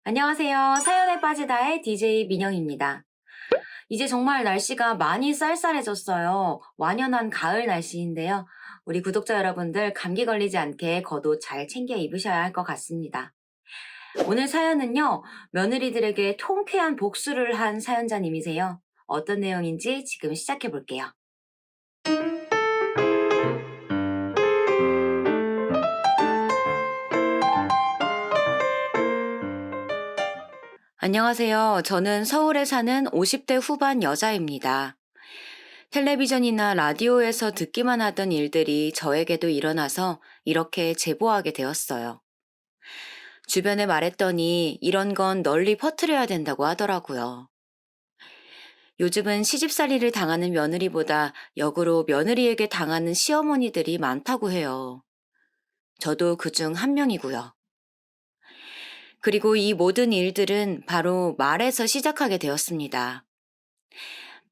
안녕하세요. 사연에 빠지다의 DJ 민영입니다. 이제 정말 날씨가 많이 쌀쌀해졌어요. 완연한 가을 날씨인데요. 우리 구독자 여러분들 감기 걸리지 않게 겉옷 잘 챙겨 입으셔야 할 것 같습니다. 오늘 사연은요, 며느리들에게 통쾌한 복수를 한 사연자님이세요. 어떤 내용인지 지금 시작해 볼게요. 안녕하세요. 저는 서울에 사는 50대 후반 여자입니다. 텔레비전이나 라디오에서 듣기만 하던 일들이 저에게도 일어나서 이렇게 제보하게 되었어요. 주변에 말했더니 이런 건 널리 퍼뜨려야 된다고 하더라고요. 요즘은 시집살이를 당하는 며느리보다 역으로 며느리에게 당하는 시어머니들이 많다고 해요. 저도 그중 한 명이고요. 그리고 이 모든 일들은 바로 말에서 시작하게 되었습니다.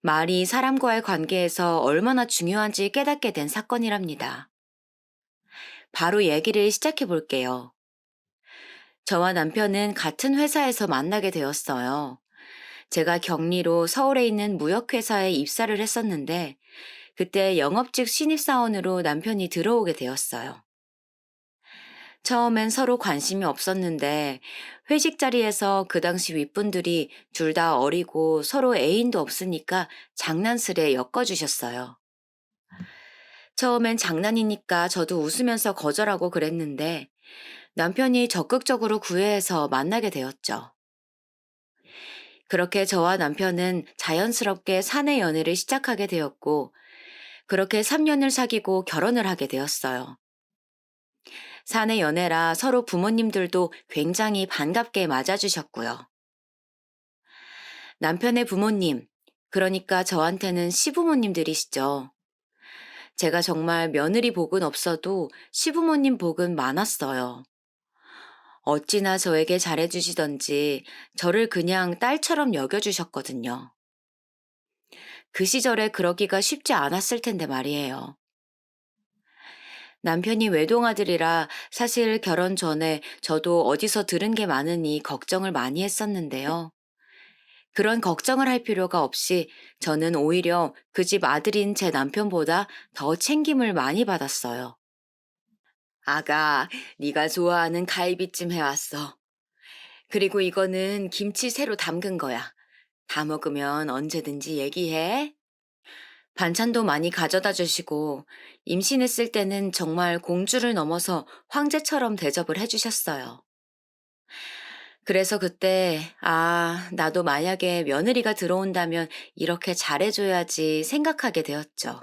말이 사람과의 관계에서 얼마나 중요한지 깨닫게 된 사건이랍니다. 바로 얘기를 시작해 볼게요. 저와 남편은 같은 회사에서 만나게 되었어요. 제가 격리로 서울에 있는 무역회사에 입사를 했었는데, 그때 영업직 신입사원으로 남편이 들어오게 되었어요. 처음엔 서로 관심이 없었는데, 회식 자리에서 그 당시 윗분들이 둘 다 어리고 서로 애인도 없으니까 장난스레 엮어주셨어요. 처음엔 장난이니까 저도 웃으면서 거절하고 그랬는데, 남편이 적극적으로 구애해서 만나게 되었죠. 그렇게 저와 남편은 자연스럽게 사내 연애를 시작하게 되었고, 그렇게 3년을 사귀고 결혼을 하게 되었어요. 사내 연애라 서로 부모님들도 굉장히 반갑게 맞아주셨고요. 남편의 부모님, 그러니까 저한테는 시부모님들이시죠. 제가 정말 며느리 복은 없어도 시부모님 복은 많았어요. 어찌나 저에게 잘해주시던지 저를 그냥 딸처럼 여겨주셨거든요. 그 시절에 그러기가 쉽지 않았을 텐데 말이에요. 남편이 외동아들이라 사실 결혼 전에 저도 어디서 들은 게 많으니 걱정을 많이 했었는데요. 그런 걱정을 할 필요가 없이 저는 오히려 그 집 아들인 제 남편보다 더 챙김을 많이 받았어요. 아가, 네가 좋아하는 갈비찜 해왔어. 그리고 이거는 김치 새로 담근 거야. 다 먹으면 언제든지 얘기해. 반찬도 많이 가져다 주시고 임신했을 때는 정말 공주를 넘어서 황제처럼 대접을 해주셨어요. 그래서 그때, 나도 만약에 며느리가 들어온다면 이렇게 잘해줘야지 생각하게 되었죠.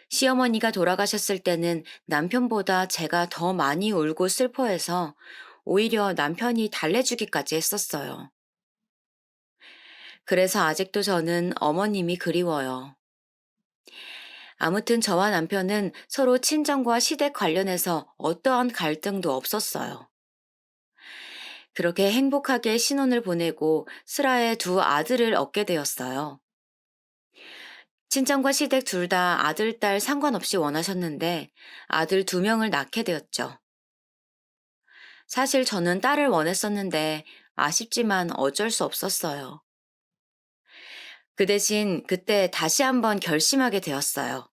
시어머니가 돌아가셨을 때는 남편보다 제가 더 많이 울고 슬퍼해서 오히려 남편이 달래주기까지 했었어요. 그래서 아직도 저는 어머님이 그리워요. 아무튼 저와 남편은 서로 친정과 시댁 관련해서 어떠한 갈등도 없었어요. 그렇게 행복하게 신혼을 보내고 슬하에 두 아들을 얻게 되었어요. 친정과 시댁 둘 다 아들, 딸 상관없이 원하셨는데 아들 두 명을 낳게 되었죠. 사실 저는 딸을 원했었는데 아쉽지만 어쩔 수 없었어요. 그 대신 그때 다시 한번 결심하게 되었어요.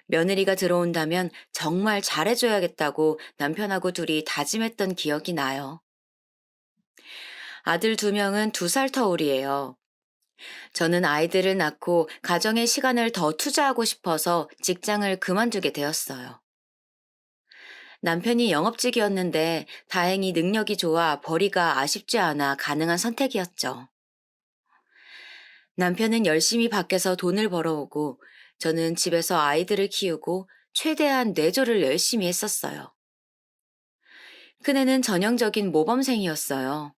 며느리가 들어온다면 정말 잘해줘야겠다고 남편하고 둘이 다짐했던 기억이 나요. 아들 두 명은 2살 터울이에요. 저는 아이들을 낳고 가정의 시간을 더 투자하고 싶어서 직장을 그만두게 되었어요. 남편이 영업직이었는데 다행히 능력이 좋아 벌이가 아쉽지 않아 가능한 선택이었죠. 남편은 열심히 밖에서 돈을 벌어오고 저는 집에서 아이들을 키우고 최대한 내조를 열심히 했었어요. 큰애는 전형적인 모범생이었어요.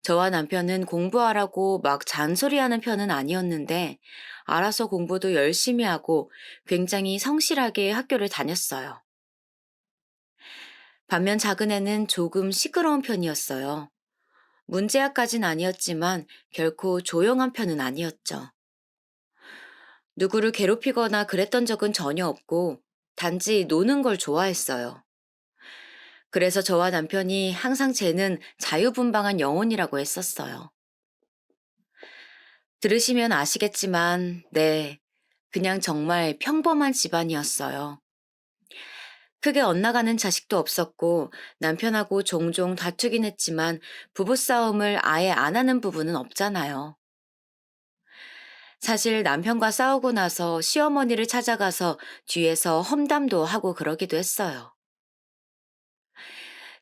저와 남편은 공부하라고 막 잔소리하는 편은 아니었는데 알아서 공부도 열심히 하고 굉장히 성실하게 학교를 다녔어요. 반면 작은 애는 조금 시끄러운 편이었어요. 문제아까진 아니었지만 결코 조용한 편은 아니었죠. 누구를 괴롭히거나 그랬던 적은 전혀 없고 단지 노는 걸 좋아했어요. 그래서 저와 남편이 항상 쟤는 자유분방한 영혼이라고 했었어요. 들으시면 아시겠지만, 네, 그냥 정말 평범한 집안이었어요. 크게 엇나가는 자식도 없었고 남편하고 종종 다투긴 했지만 부부싸움을 아예 안 하는 부부는 없잖아요. 사실 남편과 싸우고 나서 시어머니를 찾아가서 뒤에서 험담도 하고 그러기도 했어요.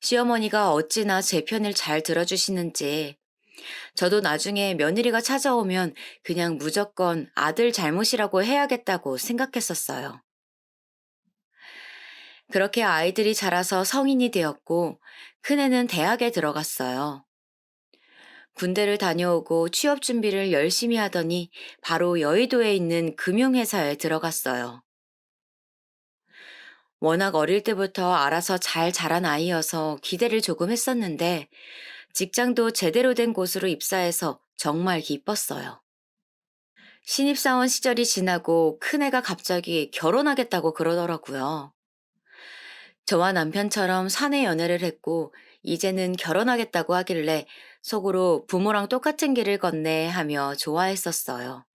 시어머니가 어찌나 제 편을 잘 들어주시는지 저도 나중에 며느리가 찾아오면 그냥 무조건 아들 잘못이라고 해야겠다고 생각했었어요. 그렇게 아이들이 자라서 성인이 되었고 큰애는 대학에 들어갔어요. 군대를 다녀오고 취업 준비를 열심히 하더니 바로 여의도에 있는 금융회사에 들어갔어요. 워낙 어릴 때부터 알아서 잘 자란 아이여서 기대를 조금 했었는데 직장도 제대로 된 곳으로 입사해서 정말 기뻤어요. 신입사원 시절이 지나고 큰애가 갑자기 결혼하겠다고 그러더라고요. 저와 남편처럼 사내 연애를 했고 이제는 결혼하겠다고 하길래 속으로 부모랑 똑같은 길을 걷네 하며 좋아했었어요.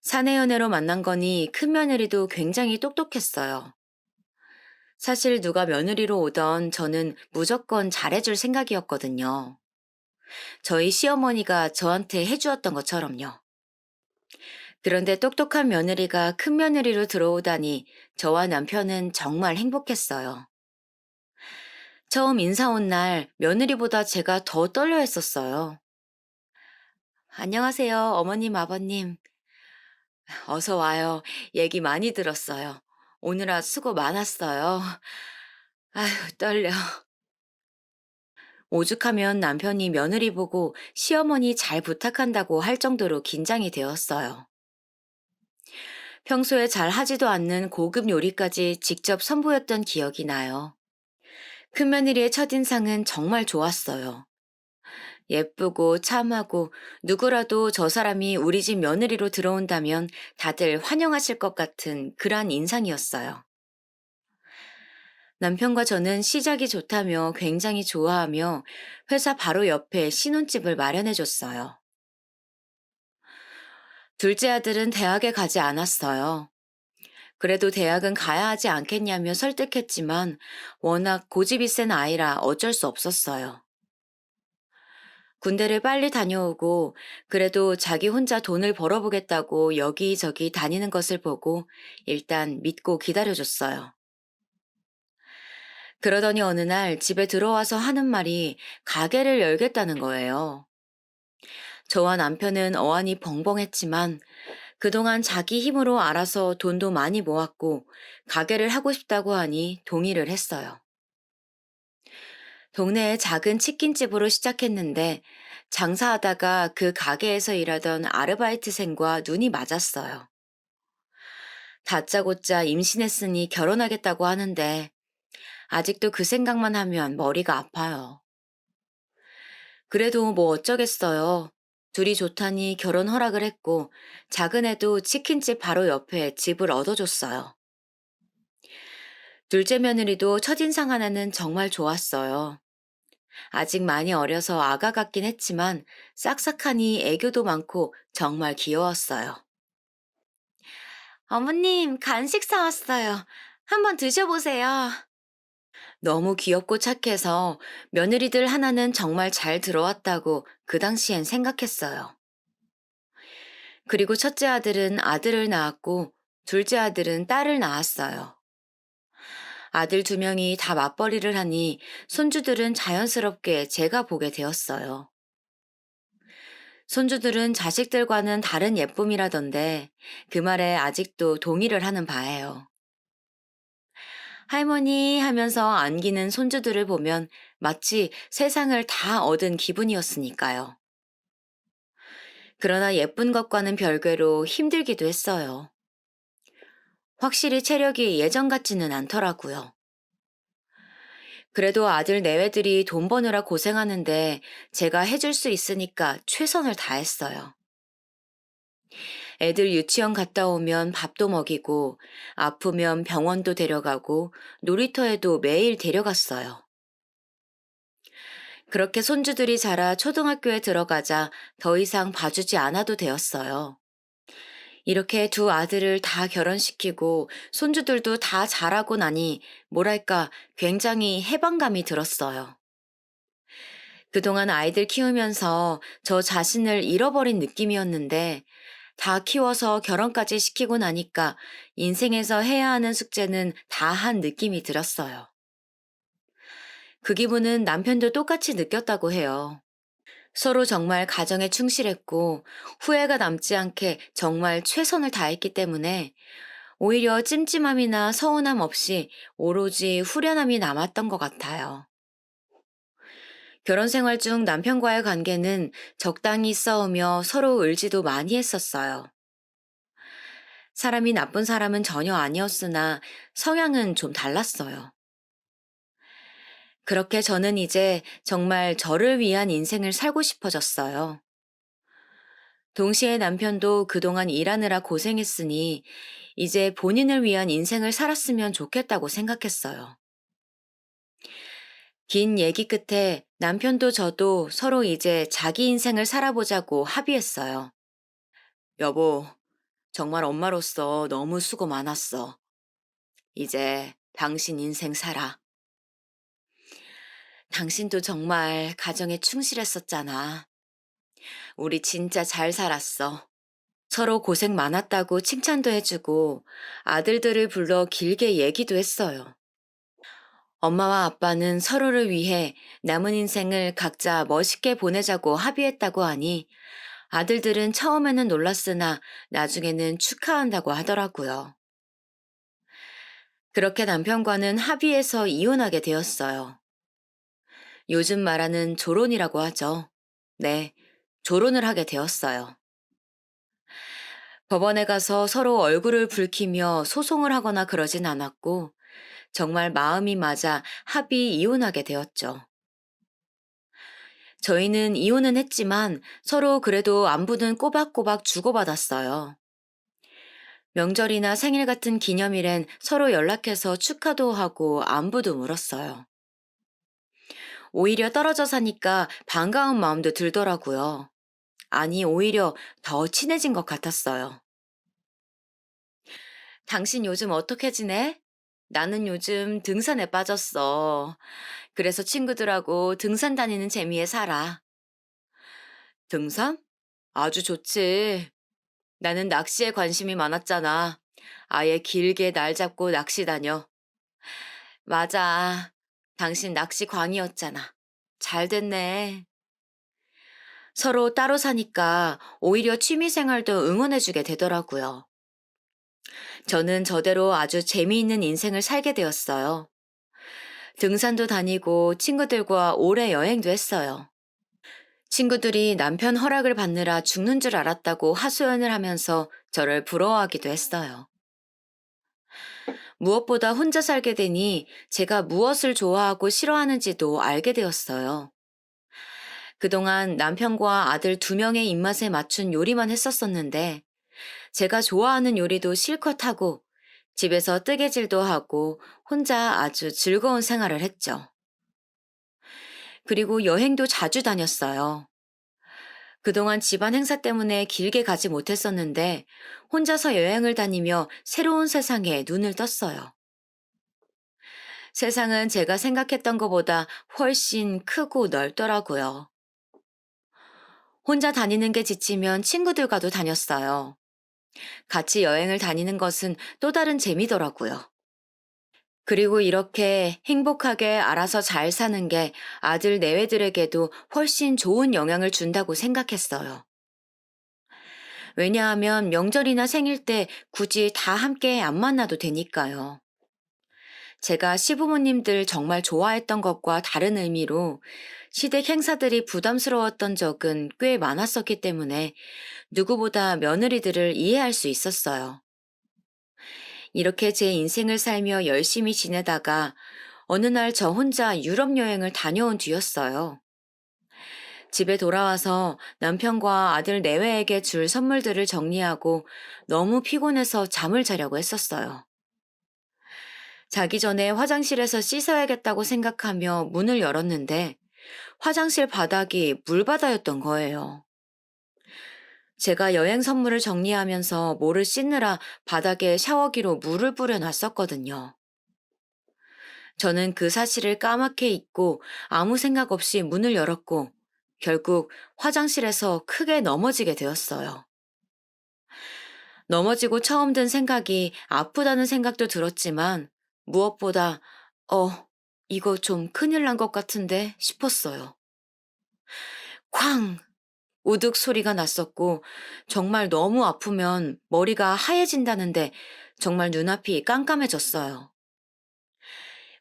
사내 연애로 만난 거니 큰며느리도 굉장히 똑똑했어요. 사실 누가 며느리로 오던 저는 무조건 잘해줄 생각이었거든요. 저희 시어머니가 저한테 해주었던 것처럼요. 그런데 똑똑한 며느리가 큰며느리로 들어오다니 저와 남편은 정말 행복했어요. 처음 인사 온 날 며느리보다 제가 더 떨려 했었어요. 안녕하세요, 어머님, 아버님. 어서 와요. 얘기 많이 들었어요. 오느라 수고 많았어요. 아휴, 떨려. 오죽하면 남편이 며느리 보고 시어머니 잘 부탁한다고 할 정도로 긴장이 되었어요. 평소에 잘 하지도 않는 고급 요리까지 직접 선보였던 기억이 나요. 큰며느리의 첫인상은 정말 좋았어요. 예쁘고 참하고 누구라도 저 사람이 우리 집 며느리로 들어온다면 다들 환영하실 것 같은 그러한 인상이었어요. 남편과 저는 시작이 좋다며 굉장히 좋아하며 회사 바로 옆에 신혼집을 마련해 줬어요. 둘째 아들은 대학에 가지 않았어요. 그래도 대학은 가야 하지 않겠냐며 설득했지만 워낙 고집이 센 아이라 어쩔 수 없었어요. 군대를 빨리 다녀오고 그래도 자기 혼자 돈을 벌어보겠다고 여기저기 다니는 것을 보고 일단 믿고 기다려줬어요. 그러더니 어느 날 집에 들어와서 하는 말이 가게를 열겠다는 거예요. 저와 남편은 어안이 벙벙했지만 그동안 자기 힘으로 알아서 돈도 많이 모았고 가게를 하고 싶다고 하니 동의를 했어요. 동네의 작은 치킨집으로 시작했는데 장사하다가 그 가게에서 일하던 아르바이트생과 눈이 맞았어요. 다짜고짜 임신했으니 결혼하겠다고 하는데 아직도 그 생각만 하면 머리가 아파요. 그래도 뭐 어쩌겠어요. 둘이 좋다니 결혼 허락을 했고 작은 애도 치킨집 바로 옆에 집을 얻어줬어요. 둘째 며느리도 첫인상 하나는 정말 좋았어요. 아직 많이 어려서 아가 같긴 했지만 싹싹하니 애교도 많고 정말 귀여웠어요. 어머님, 간식 사왔어요. 한번 드셔보세요. 너무 귀엽고 착해서 며느리들 하나는 정말 잘 들어왔다고 그 당시엔 생각했어요. 그리고 첫째 아들은 아들을 낳았고 둘째 아들은 딸을 낳았어요. 아들 두 명이 다 맞벌이를 하니 손주들은 자연스럽게 제가 보게 되었어요. 손주들은 자식들과는 다른 예쁨이라던데 그 말에 아직도 동의를 하는 바예요. 할머니 하면서 안기는 손주들을 보면 마치 세상을 다 얻은 기분이었으니까요. 그러나 예쁜 것과는 별개로 힘들기도 했어요. 확실히 체력이 예전 같지는 않더라고요. 그래도 아들 내외들이 돈 버느라 고생하는데 제가 해줄 수 있으니까 최선을 다했어요. 애들 유치원 갔다 오면 밥도 먹이고, 아프면 병원도 데려가고, 놀이터에도 매일 데려갔어요. 그렇게 손주들이 자라 초등학교에 들어가자 더 이상 봐주지 않아도 되었어요. 이렇게 두 아들을 다 결혼시키고 손주들도 다 자라고 나니 뭐랄까 굉장히 해방감이 들었어요. 그동안 아이들 키우면서 저 자신을 잃어버린 느낌이었는데 다 키워서 결혼까지 시키고 나니까 인생에서 해야 하는 숙제는 다 한 느낌이 들었어요. 그 기분은 남편도 똑같이 느꼈다고 해요. 서로 정말 가정에 충실했고 후회가 남지 않게 정말 최선을 다했기 때문에 오히려 찜찜함이나 서운함 없이 오로지 후련함이 남았던 것 같아요. 결혼 생활 중 남편과의 관계는 적당히 싸우며 서로 의지도 많이 했었어요. 사람이 나쁜 사람은 전혀 아니었으나 성향은 좀 달랐어요. 그렇게 저는 이제 정말 저를 위한 인생을 살고 싶어졌어요. 동시에 남편도 그동안 일하느라 고생했으니 이제 본인을 위한 인생을 살았으면 좋겠다고 생각했어요. 긴 얘기 끝에 남편도 저도 서로 이제 자기 인생을 살아보자고 합의했어요. 여보, 정말 엄마로서 너무 수고 많았어. 이제 당신 인생 살아. 당신도 정말 가정에 충실했었잖아. 우리 진짜 잘 살았어. 서로 고생 많았다고 칭찬도 해주고 아들들을 불러 길게 얘기도 했어요. 엄마와 아빠는 서로를 위해 남은 인생을 각자 멋있게 보내자고 합의했다고 하니 아들들은 처음에는 놀랐으나 나중에는 축하한다고 하더라고요. 그렇게 남편과는 합의해서 이혼하게 되었어요. 요즘 말하는 조론이라고 하죠. 네, 조론을 하게 되었어요. 법원에 가서 서로 얼굴을 붉히며 소송을 하거나 그러진 않았고 정말 마음이 맞아 합의 이혼하게 되었죠. 저희는 이혼은 했지만 서로 그래도 안부는 꼬박꼬박 주고받았어요. 명절이나 생일 같은 기념일엔 서로 연락해서 축하도 하고 안부도 물었어요. 오히려 떨어져 사니까 반가운 마음도 들더라고요. 아니, 오히려 더 친해진 것 같았어요. 당신 요즘 어떻게 지내? 나는 요즘 등산에 빠졌어. 그래서 친구들하고 등산 다니는 재미에 살아. 등산? 아주 좋지. 나는 낚시에 관심이 많았잖아. 아예 길게 날 잡고 낚시 다녀. 맞아. 당신 낚시 광이었잖아. 잘 됐네. 서로 따로 사니까 오히려 취미 생활도 응원해주게 되더라고요. 저는 저대로 아주 재미있는 인생을 살게 되었어요. 등산도 다니고 친구들과 오래 여행도 했어요. 친구들이 남편 허락을 받느라 죽는 줄 알았다고 하소연을 하면서 저를 부러워하기도 했어요. 무엇보다 혼자 살게 되니 제가 무엇을 좋아하고 싫어하는지도 알게 되었어요. 그동안 남편과 아들 두 명의 입맛에 맞춘 요리만 했었었는데 제가 좋아하는 요리도 실컷 하고 집에서 뜨개질도 하고 혼자 아주 즐거운 생활을 했죠. 그리고 여행도 자주 다녔어요. 그동안 집안 행사 때문에 길게 가지 못했었는데 혼자서 여행을 다니며 새로운 세상에 눈을 떴어요. 세상은 제가 생각했던 것보다 훨씬 크고 넓더라고요. 혼자 다니는 게 지치면 친구들과도 다녔어요. 같이 여행을 다니는 것은 또 다른 재미더라고요. 그리고 이렇게 행복하게 알아서 잘 사는 게 아들 내외들에게도 훨씬 좋은 영향을 준다고 생각했어요. 왜냐하면 명절이나 생일 때 굳이 다 함께 안 만나도 되니까요. 제가 시부모님들 정말 좋아했던 것과 다른 의미로 시댁 행사들이 부담스러웠던 적은 꽤 많았었기 때문에 누구보다 며느리들을 이해할 수 있었어요. 이렇게 제 인생을 살며 열심히 지내다가 어느 날 저 혼자 유럽 여행을 다녀온 뒤였어요. 집에 돌아와서 남편과 아들 내외에게 줄 선물들을 정리하고 너무 피곤해서 잠을 자려고 했었어요. 자기 전에 화장실에서 씻어야겠다고 생각하며 문을 열었는데 화장실 바닥이 물바다였던 거예요. 제가 여행 선물을 정리하면서 뭐를 씻느라 바닥에 샤워기로 물을 뿌려놨었거든요. 저는 그 사실을 까맣게 잊고 아무 생각 없이 문을 열었고 결국 화장실에서 크게 넘어지게 되었어요. 넘어지고 처음 든 생각이 아프다는 생각도 들었지만 무엇보다 어, 이거 좀 큰일 난 것 같은데 싶었어요. 쾅! 우득 소리가 났었고 정말 너무 아프면 머리가 하얘진다는데 정말 눈앞이 깜깜해졌어요.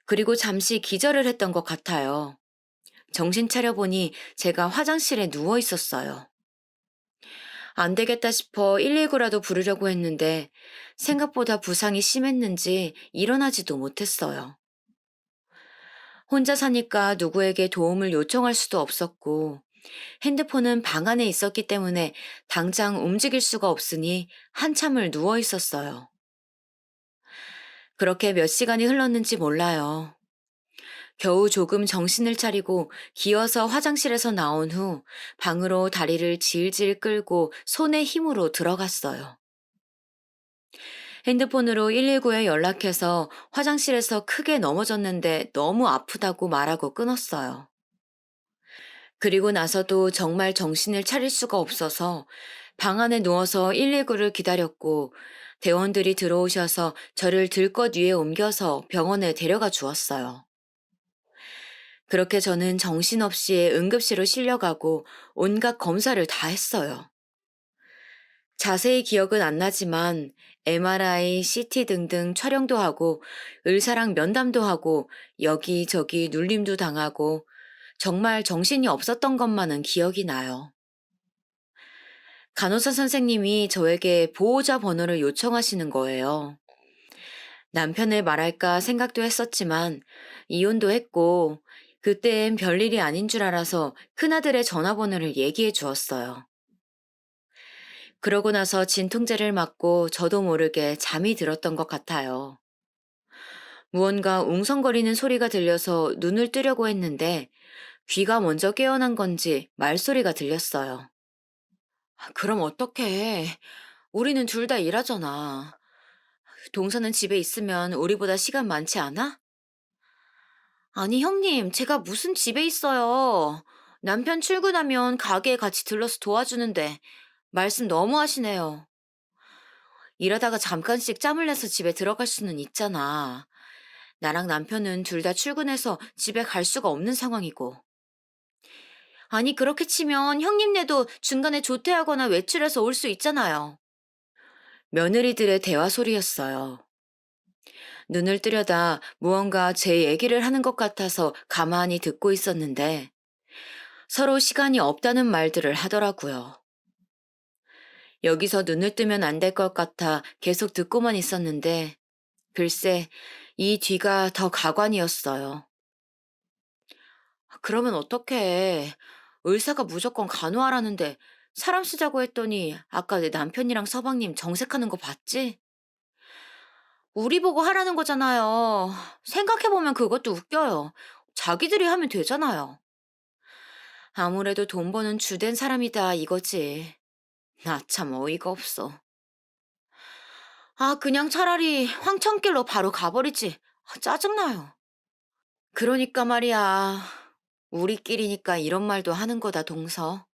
그리고 잠시 기절을 했던 것 같아요. 정신 차려보니 제가 화장실에 누워 있었어요. 안 되겠다 싶어 119라도 부르려고 했는데 생각보다 부상이 심했는지 일어나지도 못했어요. 혼자 사니까 누구에게 도움을 요청할 수도 없었고 핸드폰은 방 안에 있었기 때문에 당장 움직일 수가 없으니 한참을 누워 있었어요. 그렇게 몇 시간이 흘렀는지 몰라요. 겨우 조금 정신을 차리고 기어서 화장실에서 나온 후 방으로 다리를 질질 끌고 손의 힘으로 들어갔어요. 핸드폰으로 119에 연락해서 화장실에서 크게 넘어졌는데 너무 아프다고 말하고 끊었어요. 그리고 나서도 정말 정신을 차릴 수가 없어서 방 안에 누워서 119를 기다렸고 대원들이 들어오셔서 저를 들것 위에 옮겨서 병원에 데려가 주었어요. 그렇게 저는 정신없이 응급실로 실려가고 온갖 검사를 다 했어요. 자세히 기억은 안 나지만 MRI, CT 등등 촬영도 하고 의사랑 면담도 하고 여기저기 눌림도 당하고 정말 정신이 없었던 것만은 기억이 나요. 간호사 선생님이 저에게 보호자 번호를 요청하시는 거예요. 남편을 말할까 생각도 했었지만 이혼도 했고 그때엔 별일이 아닌 줄 알아서 큰아들의 전화번호를 얘기해 주었어요. 그러고 나서 진통제를 맞고 저도 모르게 잠이 들었던 것 같아요. 무언가 웅성거리는 소리가 들려서 눈을 뜨려고 했는데 귀가 먼저 깨어난 건지 말소리가 들렸어요. 그럼 어떡해. 우리는 둘 다 일하잖아. 동서는 집에 있으면 우리보다 시간 많지 않아? 아니, 형님, 제가 무슨 집에 있어요. 남편 출근하면 가게에 같이 들러서 도와주는데 말씀 너무 하시네요. 일하다가 잠깐씩 짬을 내서 집에 들어갈 수는 있잖아. 나랑 남편은 둘 다 출근해서 집에 갈 수가 없는 상황이고. 아니, 그렇게 치면 형님네도 중간에 조퇴하거나 외출해서 올 수 있잖아요. 며느리들의 대화 소리였어요. 눈을 뜨려다 무언가 제 얘기를 하는 것 같아서 가만히 듣고 있었는데 서로 시간이 없다는 말들을 하더라고요. 여기서 눈을 뜨면 안 될 것 같아 계속 듣고만 있었는데 글쎄 이 뒤가 더 가관이었어요. 그러면 어떡해. 의사가 무조건 간호하라는데 사람 쓰자고 했더니 아까 내 남편이랑 서방님 정색하는 거 봤지? 우리 보고 하라는 거잖아요. 생각해보면 그것도 웃겨요. 자기들이 하면 되잖아요. 아무래도 돈 버는 주된 사람이다 이거지. 나 참 어이가 없어. 아, 그냥 차라리 황천길로 바로 가버리지. 짜증나요. 그러니까 말이야. 우리끼리니까 이런 말도 하는 거다, 동서.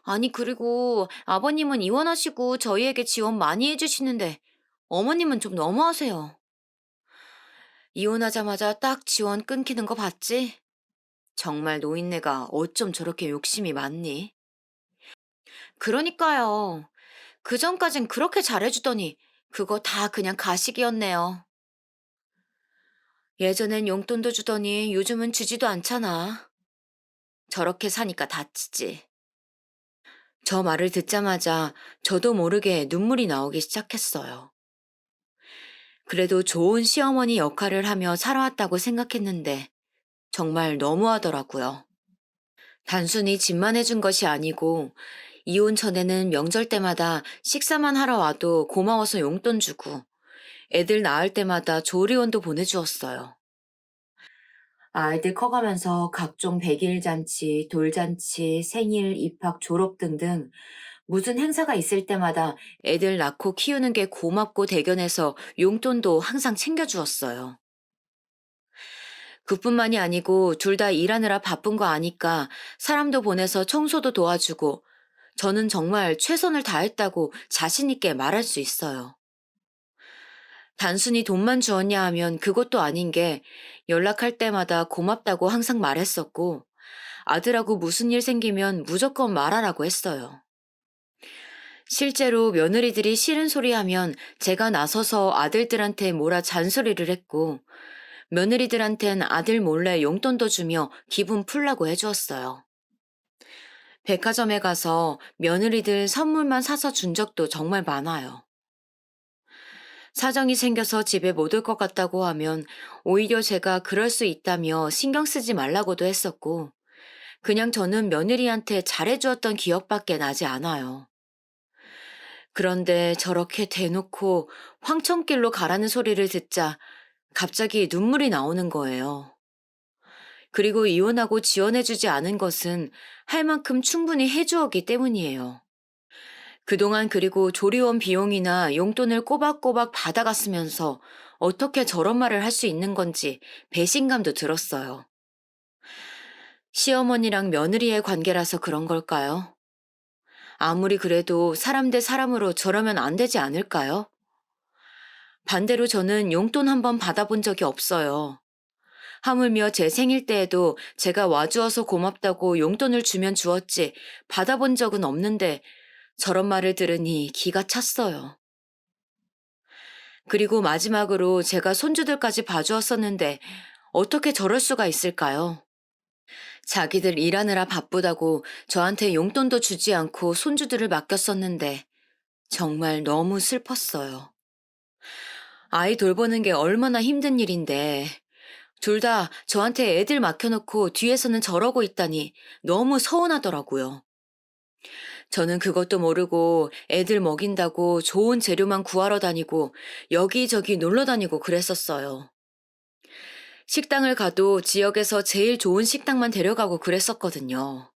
아니, 그리고 아버님은 이혼하시고 저희에게 지원 많이 해주시는데 어머님은 좀 너무하세요. 이혼하자마자 딱 지원 끊기는 거 봤지? 정말 노인네가 어쩜 저렇게 욕심이 많니? 그러니까요. 그전까진 그렇게 잘해주더니 그거 다 그냥 가식이었네요. 예전엔 용돈도 주더니 요즘은 주지도 않잖아. 저렇게 사니까 다치지. 저 말을 듣자마자 저도 모르게 눈물이 나오기 시작했어요. 그래도 좋은 시어머니 역할을 하며 살아왔다고 생각했는데 정말 너무하더라고요. 단순히 집만 해준 것이 아니고 이혼 전에는 명절 때마다 식사만 하러 와도 고마워서 용돈 주고 애들 낳을 때마다 조리원도 보내주었어요. 아이들 커가면서 각종 백일 잔치, 돌잔치, 생일, 입학, 졸업 등등 무슨 행사가 있을 때마다 애들 낳고 키우는 게 고맙고 대견해서 용돈도 항상 챙겨주었어요. 그뿐만이 아니고 둘 다 일하느라 바쁜 거 아니까 사람도 보내서 청소도 도와주고 저는 정말 최선을 다했다고 자신 있게 말할 수 있어요. 단순히 돈만 주었냐 하면 그것도 아닌 게 연락할 때마다 고맙다고 항상 말했었고 아들하고 무슨 일 생기면 무조건 말하라고 했어요. 실제로 며느리들이 싫은 소리 하면 제가 나서서 아들들한테 뭐라 잔소리를 했고 며느리들한텐 아들 몰래 용돈도 주며 기분 풀라고 해주었어요. 백화점에 가서 며느리들 선물만 사서 준 적도 정말 많아요. 사정이 생겨서 집에 못 올 것 같다고 하면 오히려 제가 그럴 수 있다며 신경 쓰지 말라고도 했었고, 그냥 저는 며느리한테 잘해주었던 기억밖에 나지 않아요. 그런데 저렇게 대놓고 황천길로 가라는 소리를 듣자 갑자기 눈물이 나오는 거예요. 그리고 이혼하고 지원해주지 않은 것은 할 만큼 충분히 해주었기 때문이에요. 그동안 그리고 조리원 비용이나 용돈을 꼬박꼬박 받아갔으면서 어떻게 저런 말을 할 수 있는 건지 배신감도 들었어요. 시어머니랑 며느리의 관계라서 그런 걸까요? 아무리 그래도 사람 대 사람으로 저러면 안 되지 않을까요? 반대로 저는 용돈 한 번 받아본 적이 없어요. 하물며 제 생일 때에도 제가 와주어서 고맙다고 용돈을 주면 주었지 받아본 적은 없는데 저런 말을 들으니 기가 찼어요. 그리고 마지막으로 제가 손주들까지 봐주었었는데 어떻게 저럴 수가 있을까요? 자기들 일하느라 바쁘다고 저한테 용돈도 주지 않고 손주들을 맡겼었는데 정말 너무 슬펐어요. 아이 돌보는 게 얼마나 힘든 일인데 둘 다 저한테 애들 맡겨놓고 뒤에서는 저러고 있다니 너무 서운하더라고요. 저는 그것도 모르고 애들 먹인다고 좋은 재료만 구하러 다니고 여기저기 놀러 다니고 그랬었어요. 식당을 가도 지역에서 제일 좋은 식당만 데려가고 그랬었거든요.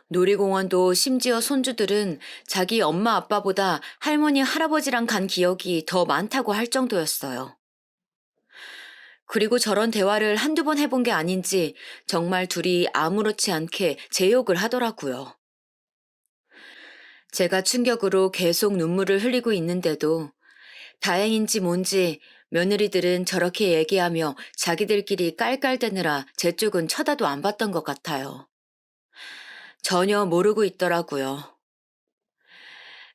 놀이공원도 심지어 손주들은 자기 엄마 아빠보다 할머니 할아버지랑 간 기억이 더 많다고 할 정도였어요. 그리고 저런 대화를 한두 번 해본 게 아닌지 정말 둘이 아무렇지 않게 제 욕을 하더라고요. 제가 충격으로 계속 눈물을 흘리고 있는데도 다행인지 뭔지 며느리들은 저렇게 얘기하며 자기들끼리 깔깔대느라 제 쪽은 쳐다도 안 봤던 것 같아요. 전혀 모르고 있더라고요.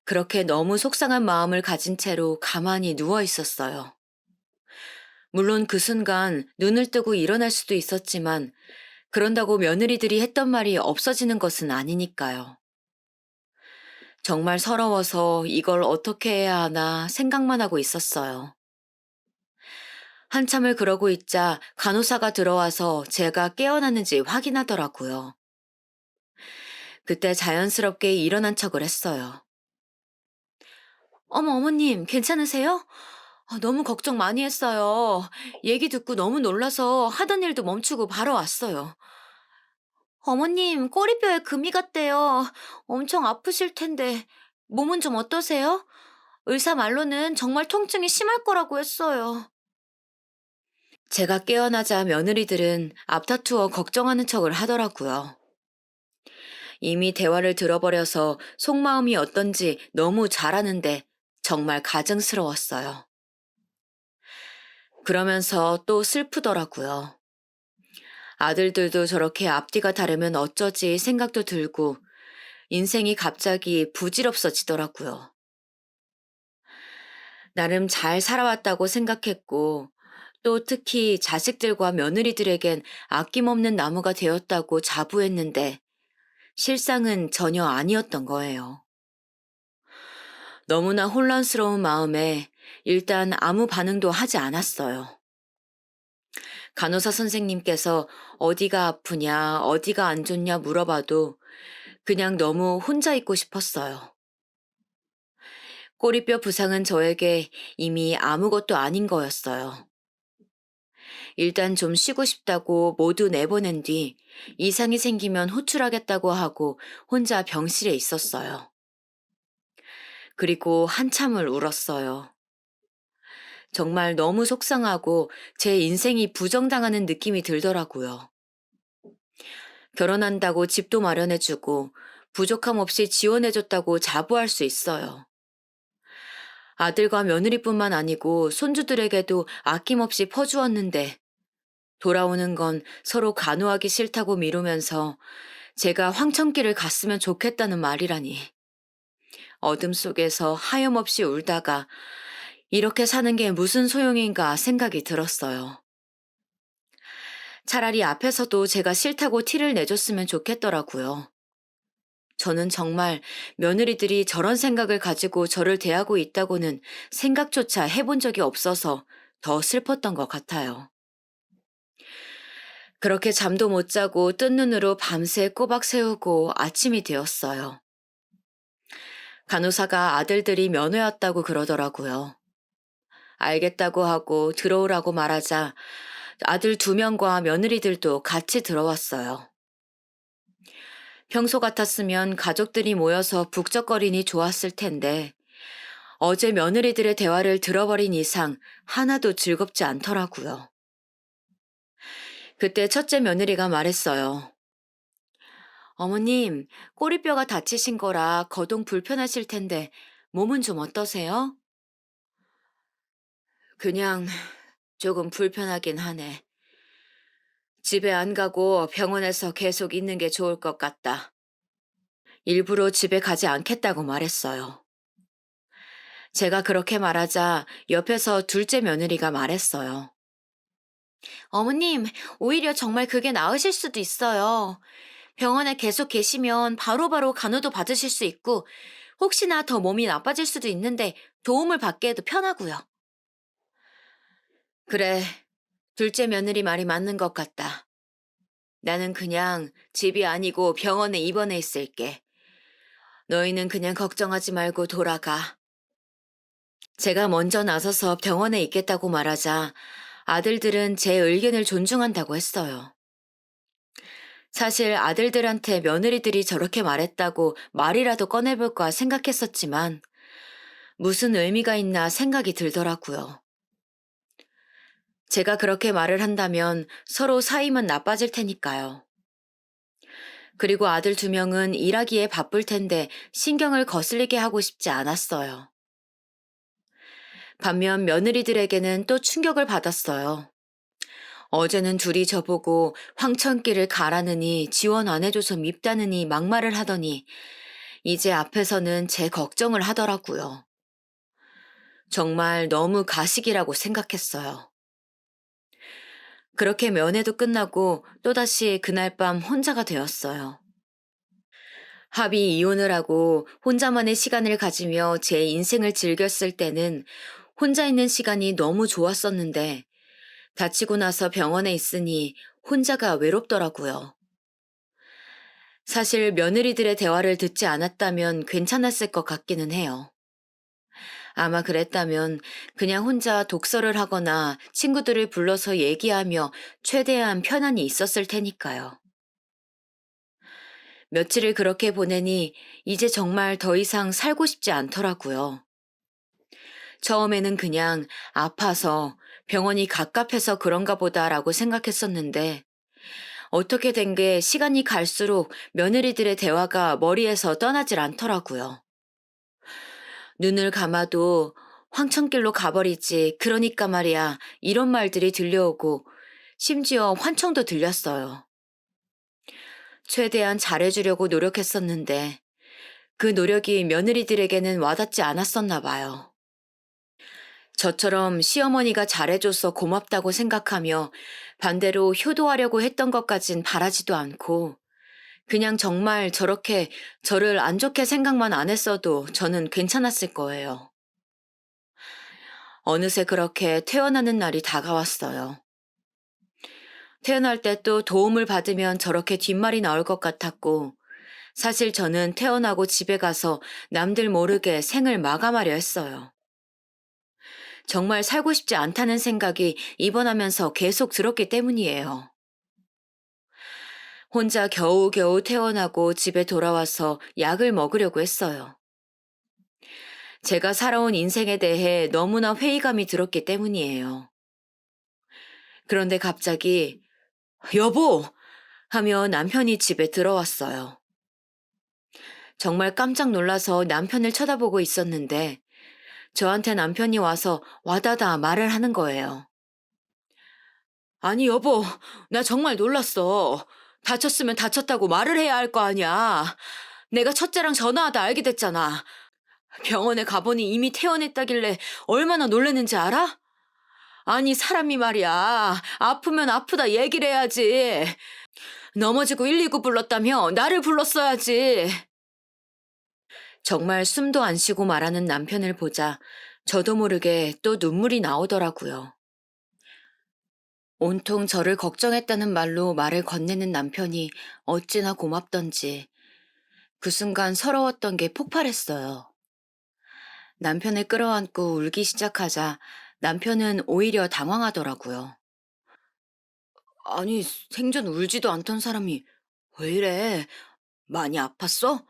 그렇게 너무 속상한 마음을 가진 채로 가만히 누워 있었어요. 물론 그 순간 눈을 뜨고 일어날 수도 있었지만 그런다고 며느리들이 했던 말이 없어지는 것은 아니니까요. 정말 서러워서 이걸 어떻게 해야 하나 생각만 하고 있었어요. 한참을 그러고 있자 간호사가 들어와서 제가 깨어났는지 확인하더라고요. 그때 자연스럽게 일어난 척을 했어요. 어머, 어머님, 괜찮으세요? 너무 걱정 많이 했어요. 얘기 듣고 너무 놀라서 하던 일도 멈추고 바로 왔어요. 어머님, 꼬리뼈에 금이 갔대요. 엄청 아프실 텐데. 몸은 좀 어떠세요? 의사 말로는 정말 통증이 심할 거라고 했어요. 제가 깨어나자 며느리들은 앞다투어 걱정하는 척을 하더라고요. 이미 대화를 들어버려서 속마음이 어떤지 너무 잘 아는데 정말 가증스러웠어요. 그러면서 또 슬프더라고요. 아들들도 저렇게 앞뒤가 다르면 어쩌지 생각도 들고 인생이 갑자기 부질없어지더라고요. 나름 잘 살아왔다고 생각했고 또 특히 자식들과 며느리들에겐 아낌없는 나무가 되었다고 자부했는데 실상은 전혀 아니었던 거예요. 너무나 혼란스러운 마음에 일단 아무 반응도 하지 않았어요. 간호사 선생님께서 어디가 아프냐, 어디가 안 좋냐 물어봐도 그냥 너무 혼자 있고 싶었어요. 꼬리뼈 부상은 저에게 이미 아무것도 아닌 거였어요. 일단 좀 쉬고 싶다고 모두 내보낸 뒤 이상이 생기면 호출하겠다고 하고 혼자 병실에 있었어요. 그리고 한참을 울었어요. 정말 너무 속상하고 제 인생이 부정당하는 느낌이 들더라고요. 결혼한다고 집도 마련해주고 부족함 없이 지원해줬다고 자부할 수 있어요. 아들과 며느리뿐만 아니고 손주들에게도 아낌없이 퍼주었는데 돌아오는 건 서로 간호하기 싫다고 미루면서 제가 황천길을 갔으면 좋겠다는 말이라니. 어둠 속에서 하염없이 울다가 이렇게 사는 게 무슨 소용인가 생각이 들었어요. 차라리 앞에서도 제가 싫다고 티를 내줬으면 좋겠더라고요. 저는 정말 며느리들이 저런 생각을 가지고 저를 대하고 있다고는 생각조차 해본 적이 없어서 더 슬펐던 것 같아요. 그렇게 잠도 못 자고 뜬 눈으로 밤새 꼬박 세우고 아침이 되었어요. 간호사가 아들들이 면회 왔다고 그러더라고요. 알겠다고 하고 들어오라고 말하자 아들 2명과 며느리들도 같이 들어왔어요. 평소 같았으면 가족들이 모여서 북적거리니 좋았을 텐데 어제 며느리들의 대화를 들어버린 이상 하나도 즐겁지 않더라고요. 그때 첫째 며느리가 말했어요. 어머님, 꼬리뼈가 다치신 거라 거동 불편하실 텐데 몸은 좀 어떠세요? 그냥 조금 불편하긴 하네. 집에 안 가고 병원에서 계속 있는 게 좋을 것 같다. 일부러 집에 가지 않겠다고 말했어요. 제가 그렇게 말하자 옆에서 둘째 며느리가 말했어요. 어머님, 오히려 정말 그게 나으실 수도 있어요. 병원에 계속 계시면 바로바로 간호도 받으실 수 있고, 혹시나 더 몸이 나빠질 수도 있는데 도움을 받기에도 편하고요. 그래, 둘째 며느리 말이 맞는 것 같다. 나는 그냥 집이 아니고 병원에 입원해 있을게. 너희는 그냥 걱정하지 말고 돌아가. 제가 먼저 나서서 병원에 있겠다고 말하자 아들들은 제 의견을 존중한다고 했어요. 사실 아들들한테 며느리들이 저렇게 말했다고 말이라도 꺼내볼까 생각했었지만 무슨 의미가 있나 생각이 들더라고요. 제가 그렇게 말을 한다면 서로 사이만 나빠질 테니까요. 그리고 아들 2명은 일하기에 바쁠 텐데 신경을 거슬리게 하고 싶지 않았어요. 반면 며느리들에게는 또 충격을 받았어요. 어제는 둘이 저보고 황천길을 가라느니 지원 안 해줘서 밉다느니 막말을 하더니 이제 앞에서는 제 걱정을 하더라고요. 정말 너무 가식이라고 생각했어요. 그렇게 면회도 끝나고 또다시 그날 밤 혼자가 되었어요. 합의 이혼을 하고 혼자만의 시간을 가지며 제 인생을 즐겼을 때는 혼자 있는 시간이 너무 좋았었는데 다치고 나서 병원에 있으니 혼자가 외롭더라고요. 사실 며느리들의 대화를 듣지 않았다면 괜찮았을 것 같기는 해요. 아마 그랬다면 그냥 혼자 독서를 하거나 친구들을 불러서 얘기하며 최대한 편안히 있었을 테니까요. 며칠을 그렇게 보내니 이제 정말 더 이상 살고 싶지 않더라고요. 처음에는 그냥 아파서 병원이 갑갑해서 그런가 보다라고 생각했었는데 어떻게 된 게 시간이 갈수록 며느리들의 대화가 머리에서 떠나질 않더라고요. 눈을 감아도 황천길로 가버리지, 그러니까 말이야, 이런 말들이 들려오고, 심지어 환청도 들렸어요. 최대한 잘해주려고 노력했었는데, 그 노력이 며느리들에게는 와닿지 않았었나 봐요. 저처럼 시어머니가 잘해줘서 고맙다고 생각하며 반대로 효도하려고 했던 것까진 바라지도 않고, 그냥 정말 저렇게 저를 안 좋게 생각만 안 했어도 저는 괜찮았을 거예요. 어느새 그렇게 퇴원하는 날이 다가왔어요. 태어날 때 또 도움을 받으면 저렇게 뒷말이 나올 것 같았고, 사실 저는 태어나고 집에 가서 남들 모르게 생을 마감하려 했어요. 정말 살고 싶지 않다는 생각이 입원하면서 계속 들었기 때문이에요. 혼자 겨우겨우 퇴원하고 집에 돌아와서 약을 먹으려고 했어요. 제가 살아온 인생에 대해 너무나 회의감이 들었기 때문이에요. 그런데 갑자기, 여보! 하며 남편이 집에 들어왔어요. 정말 깜짝 놀라서 남편을 쳐다보고 있었는데, 저한테 남편이 와서 와다다 말을 하는 거예요. 아니, 여보, 나 정말 놀랐어. 다쳤으면 다쳤다고 말을 해야 할 거 아니야. 내가 첫째랑 전화하다 알게 됐잖아. 병원에 가보니 이미 퇴원했다길래 얼마나 놀랐는지 알아? 아니, 사람이 말이야. 아프면 아프다 얘기를 해야지. 넘어지고 119 불렀다며 나를 불렀어야지. 정말 숨도 안 쉬고 말하는 남편을 보자 저도 모르게 또 눈물이 나오더라고요. 온통 저를 걱정했다는 말로 말을 건네는 남편이 어찌나 고맙던지 그 순간 서러웠던 게 폭발했어요. 남편을 끌어안고 울기 시작하자 남편은 오히려 당황하더라고요. 아니, 생전 울지도 않던 사람이 왜 이래? 많이 아팠어?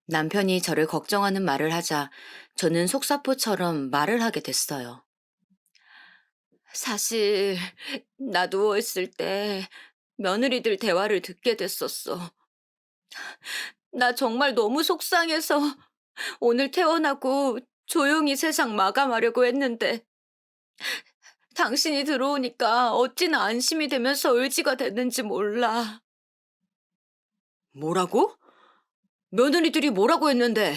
남편이 저를 걱정하는 말을 하자 저는 속사포처럼 말을 하게 됐어요. 사실, 나 누워있을 때 며느리들 대화를 듣게 됐었어. 나 정말 너무 속상해서 오늘 퇴원하고 조용히 세상 마감하려고 했는데 당신이 들어오니까 어찌나 안심이 되면서 의지가 됐는지 몰라. 뭐라고? 며느리들이 뭐라고 했는데?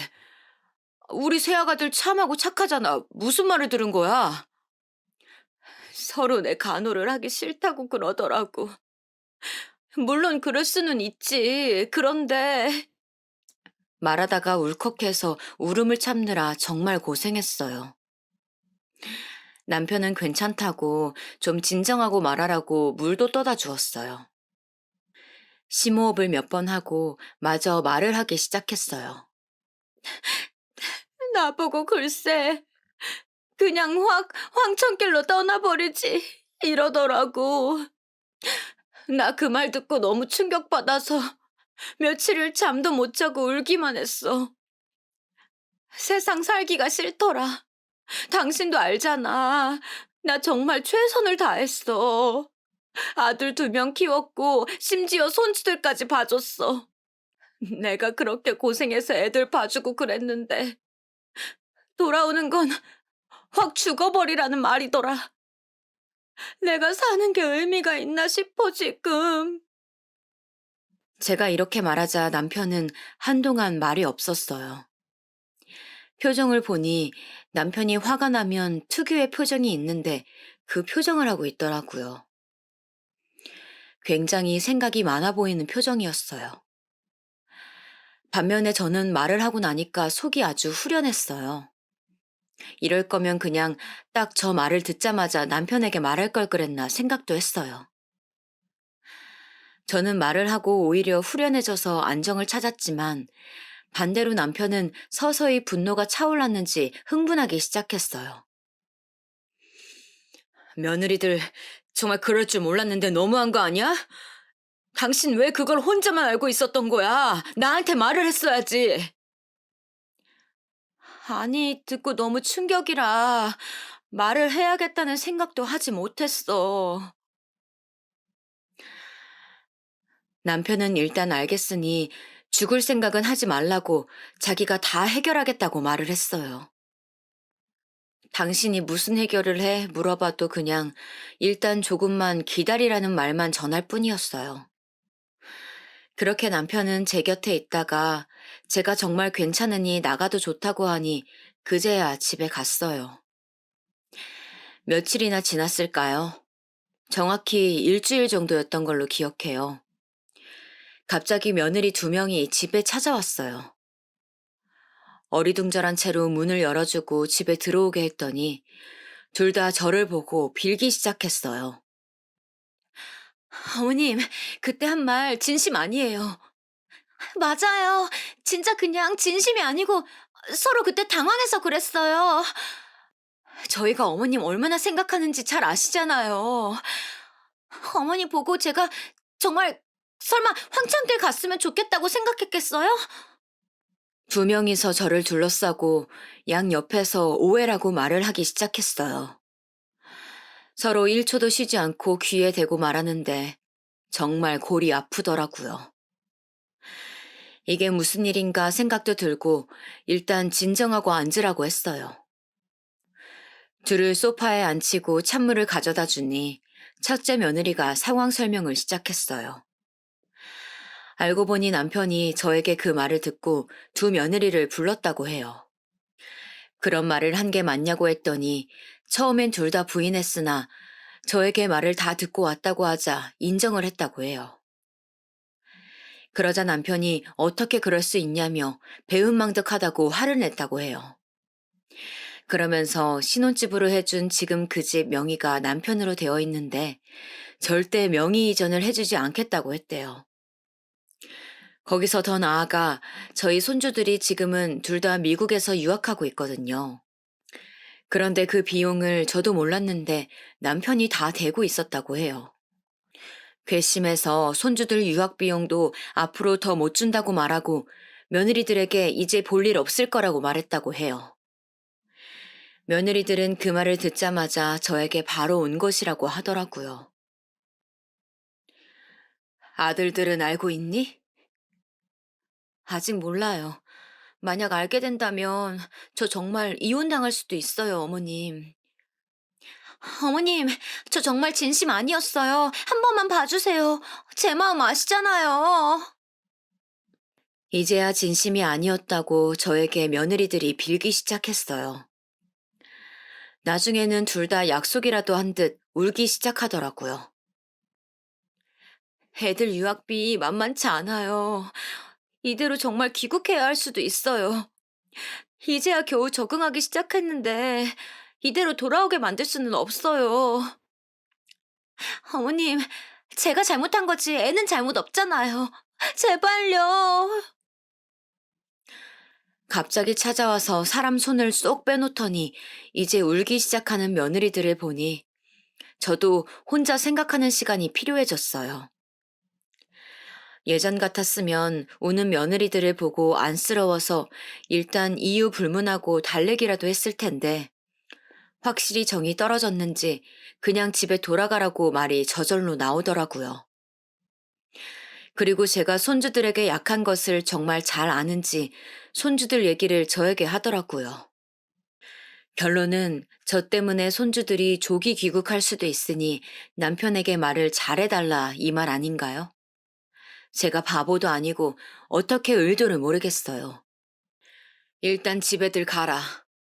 우리 새아가들 참하고 착하잖아. 무슨 말을 들은 거야? 서로 내 간호를 하기 싫다고 그러더라고. 물론 그럴 수는 있지. 그런데 말하다가 울컥해서 울음을 참느라 정말 고생했어요. 남편은 괜찮다고 좀 진정하고 말하라고 물도 떠다 주었어요. 심호흡을 몇 번 하고 마저 말을 하기 시작했어요. 나보고 글쎄, 그냥 황천길로 떠나버리지. 이러더라고. 나 그 말 듣고 너무 충격받아서 며칠을 잠도 못 자고 울기만 했어. 세상 살기가 싫더라. 당신도 알잖아. 나 정말 최선을 다했어. 아들 2명 키웠고 심지어 손주들까지 봐줬어. 내가 그렇게 고생해서 애들 봐주고 그랬는데 돌아오는 건 확 죽어버리라는 말이더라. 내가 사는 게 의미가 있나 싶어 지금. 제가 이렇게 말하자 남편은 한동안 말이 없었어요. 표정을 보니 남편이 화가 나면 특유의 표정이 있는데 그 표정을 하고 있더라고요. 굉장히 생각이 많아 보이는 표정이었어요. 반면에 저는 말을 하고 나니까 속이 아주 후련했어요. 이럴 거면 그냥 딱 저 말을 듣자마자 남편에게 말할 걸 그랬나 생각도 했어요. 저는 말을 하고 오히려 후련해져서 안정을 찾았지만 반대로 남편은 서서히 분노가 차올랐는지 흥분하기 시작했어요. 며느리들 정말 그럴 줄 몰랐는데 너무한 거 아니야? 당신 왜 그걸 혼자만 알고 있었던 거야? 나한테 말을 했어야지. 아니, 듣고 너무 충격이라 말을 해야겠다는 생각도 하지 못했어. 남편은 일단 알겠으니 죽을 생각은 하지 말라고 자기가 다 해결하겠다고 말을 했어요. 당신이 무슨 해결을 해? 물어봐도 그냥 일단 조금만 기다리라는 말만 전할 뿐이었어요. 그렇게 남편은 제 곁에 있다가 제가 정말 괜찮으니 나가도 좋다고 하니 그제야 집에 갔어요. 며칠이나 지났을까요? 정확히 일주일 정도였던 걸로 기억해요. 갑자기 며느리 2명이 집에 찾아왔어요. 어리둥절한 채로 문을 열어주고 집에 들어오게 했더니 둘 다 저를 보고 빌기 시작했어요. 어머님, 그때 한 말 진심 아니에요. 맞아요. 진짜 그냥 진심이 아니고 서로 그때 당황해서 그랬어요. 저희가 어머님 얼마나 생각하는지 잘 아시잖아요. 어머니 보고 제가 정말 설마 황천길 갔으면 좋겠다고 생각했겠어요? 두 명이서 저를 둘러싸고 양 옆에서 오해라고 말을 하기 시작했어요. 서로 1초도 쉬지 않고 귀에 대고 말하는데 정말 골이 아프더라고요. 이게 무슨 일인가 생각도 들고 일단 진정하고 앉으라고 했어요. 둘을 소파에 앉히고 찬물을 가져다 주니 첫째 며느리가 상황 설명을 시작했어요. 알고 보니 남편이 저에게 그 말을 듣고 두 며느리를 불렀다고 해요. 그런 말을 한 게 맞냐고 했더니 처음엔 둘 다 부인했으나 저에게 말을 다 듣고 왔다고 하자 인정을 했다고 해요. 그러자 남편이 어떻게 그럴 수 있냐며 배은망덕하다고 화를 냈다고 해요. 그러면서 신혼집으로 해준 지금 그 집 명의가 남편으로 되어 있는데 절대 명의 이전을 해주지 않겠다고 했대요. 거기서 더 나아가 저희 손주들이 지금은 둘 다 미국에서 유학하고 있거든요. 그런데 그 비용을 저도 몰랐는데 남편이 다 대고 있었다고 해요. 괘씸해서 손주들 유학 비용도 앞으로 더 못 준다고 말하고 며느리들에게 이제 볼 일 없을 거라고 말했다고 해요. 며느리들은 그 말을 듣자마자 저에게 바로 온 것이라고 하더라고요. 아들들은 알고 있니? 아직 몰라요. 만약 알게 된다면 저 정말 이혼당할 수도 있어요, 어머님. 어머님, 저 정말 진심 아니었어요. 한 번만 봐주세요. 제 마음 아시잖아요. 이제야 진심이 아니었다고 저에게 며느리들이 빌기 시작했어요. 나중에는 둘 다 약속이라도 한 듯 울기 시작하더라고요. 애들 유학비 만만치 않아요. 이대로 정말 귀국해야 할 수도 있어요. 이제야 겨우 적응하기 시작했는데 이대로 돌아오게 만들 수는 없어요. 어머님, 제가 잘못한 거지 애는 잘못 없잖아요. 제발요. 갑자기 찾아와서 사람 손을 쏙 빼놓더니 이제 울기 시작하는 며느리들을 보니 저도 혼자 생각하는 시간이 필요해졌어요. 예전 같았으면 우는 며느리들을 보고 안쓰러워서 일단 이유 불문하고 달래기라도 했을 텐데 확실히 정이 떨어졌는지 그냥 집에 돌아가라고 말이 저절로 나오더라고요. 그리고 제가 손주들에게 약한 것을 정말 잘 아는지 손주들 얘기를 저에게 하더라고요. 결론은 저 때문에 손주들이 조기 귀국할 수도 있으니 남편에게 말을 잘해달라 이 말 아닌가요? 제가 바보도 아니고 어떻게 의도를 모르겠어요. 일단 집에들 가라.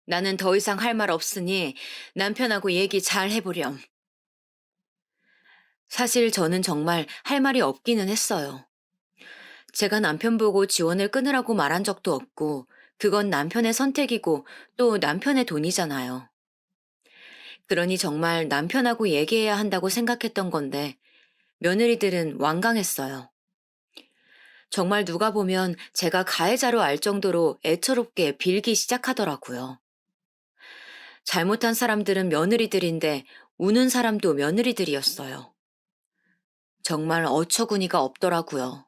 나는 더 이상 할 말 없으니 남편하고 얘기 잘 해보렴. 사실 저는 정말 할 말이 없기는 했어요. 제가 남편 보고 지원을 끊으라고 말한 적도 없고, 그건 남편의 선택이고 또 남편의 돈이잖아요. 그러니 정말 남편하고 얘기해야 한다고 생각했던 건데, 며느리들은 완강했어요. 정말 누가 보면 제가 가해자로 알 정도로 애처롭게 빌기 시작하더라고요. 잘못한 사람들은 며느리들인데, 우는 사람도 며느리들이었어요. 정말 어처구니가 없더라고요.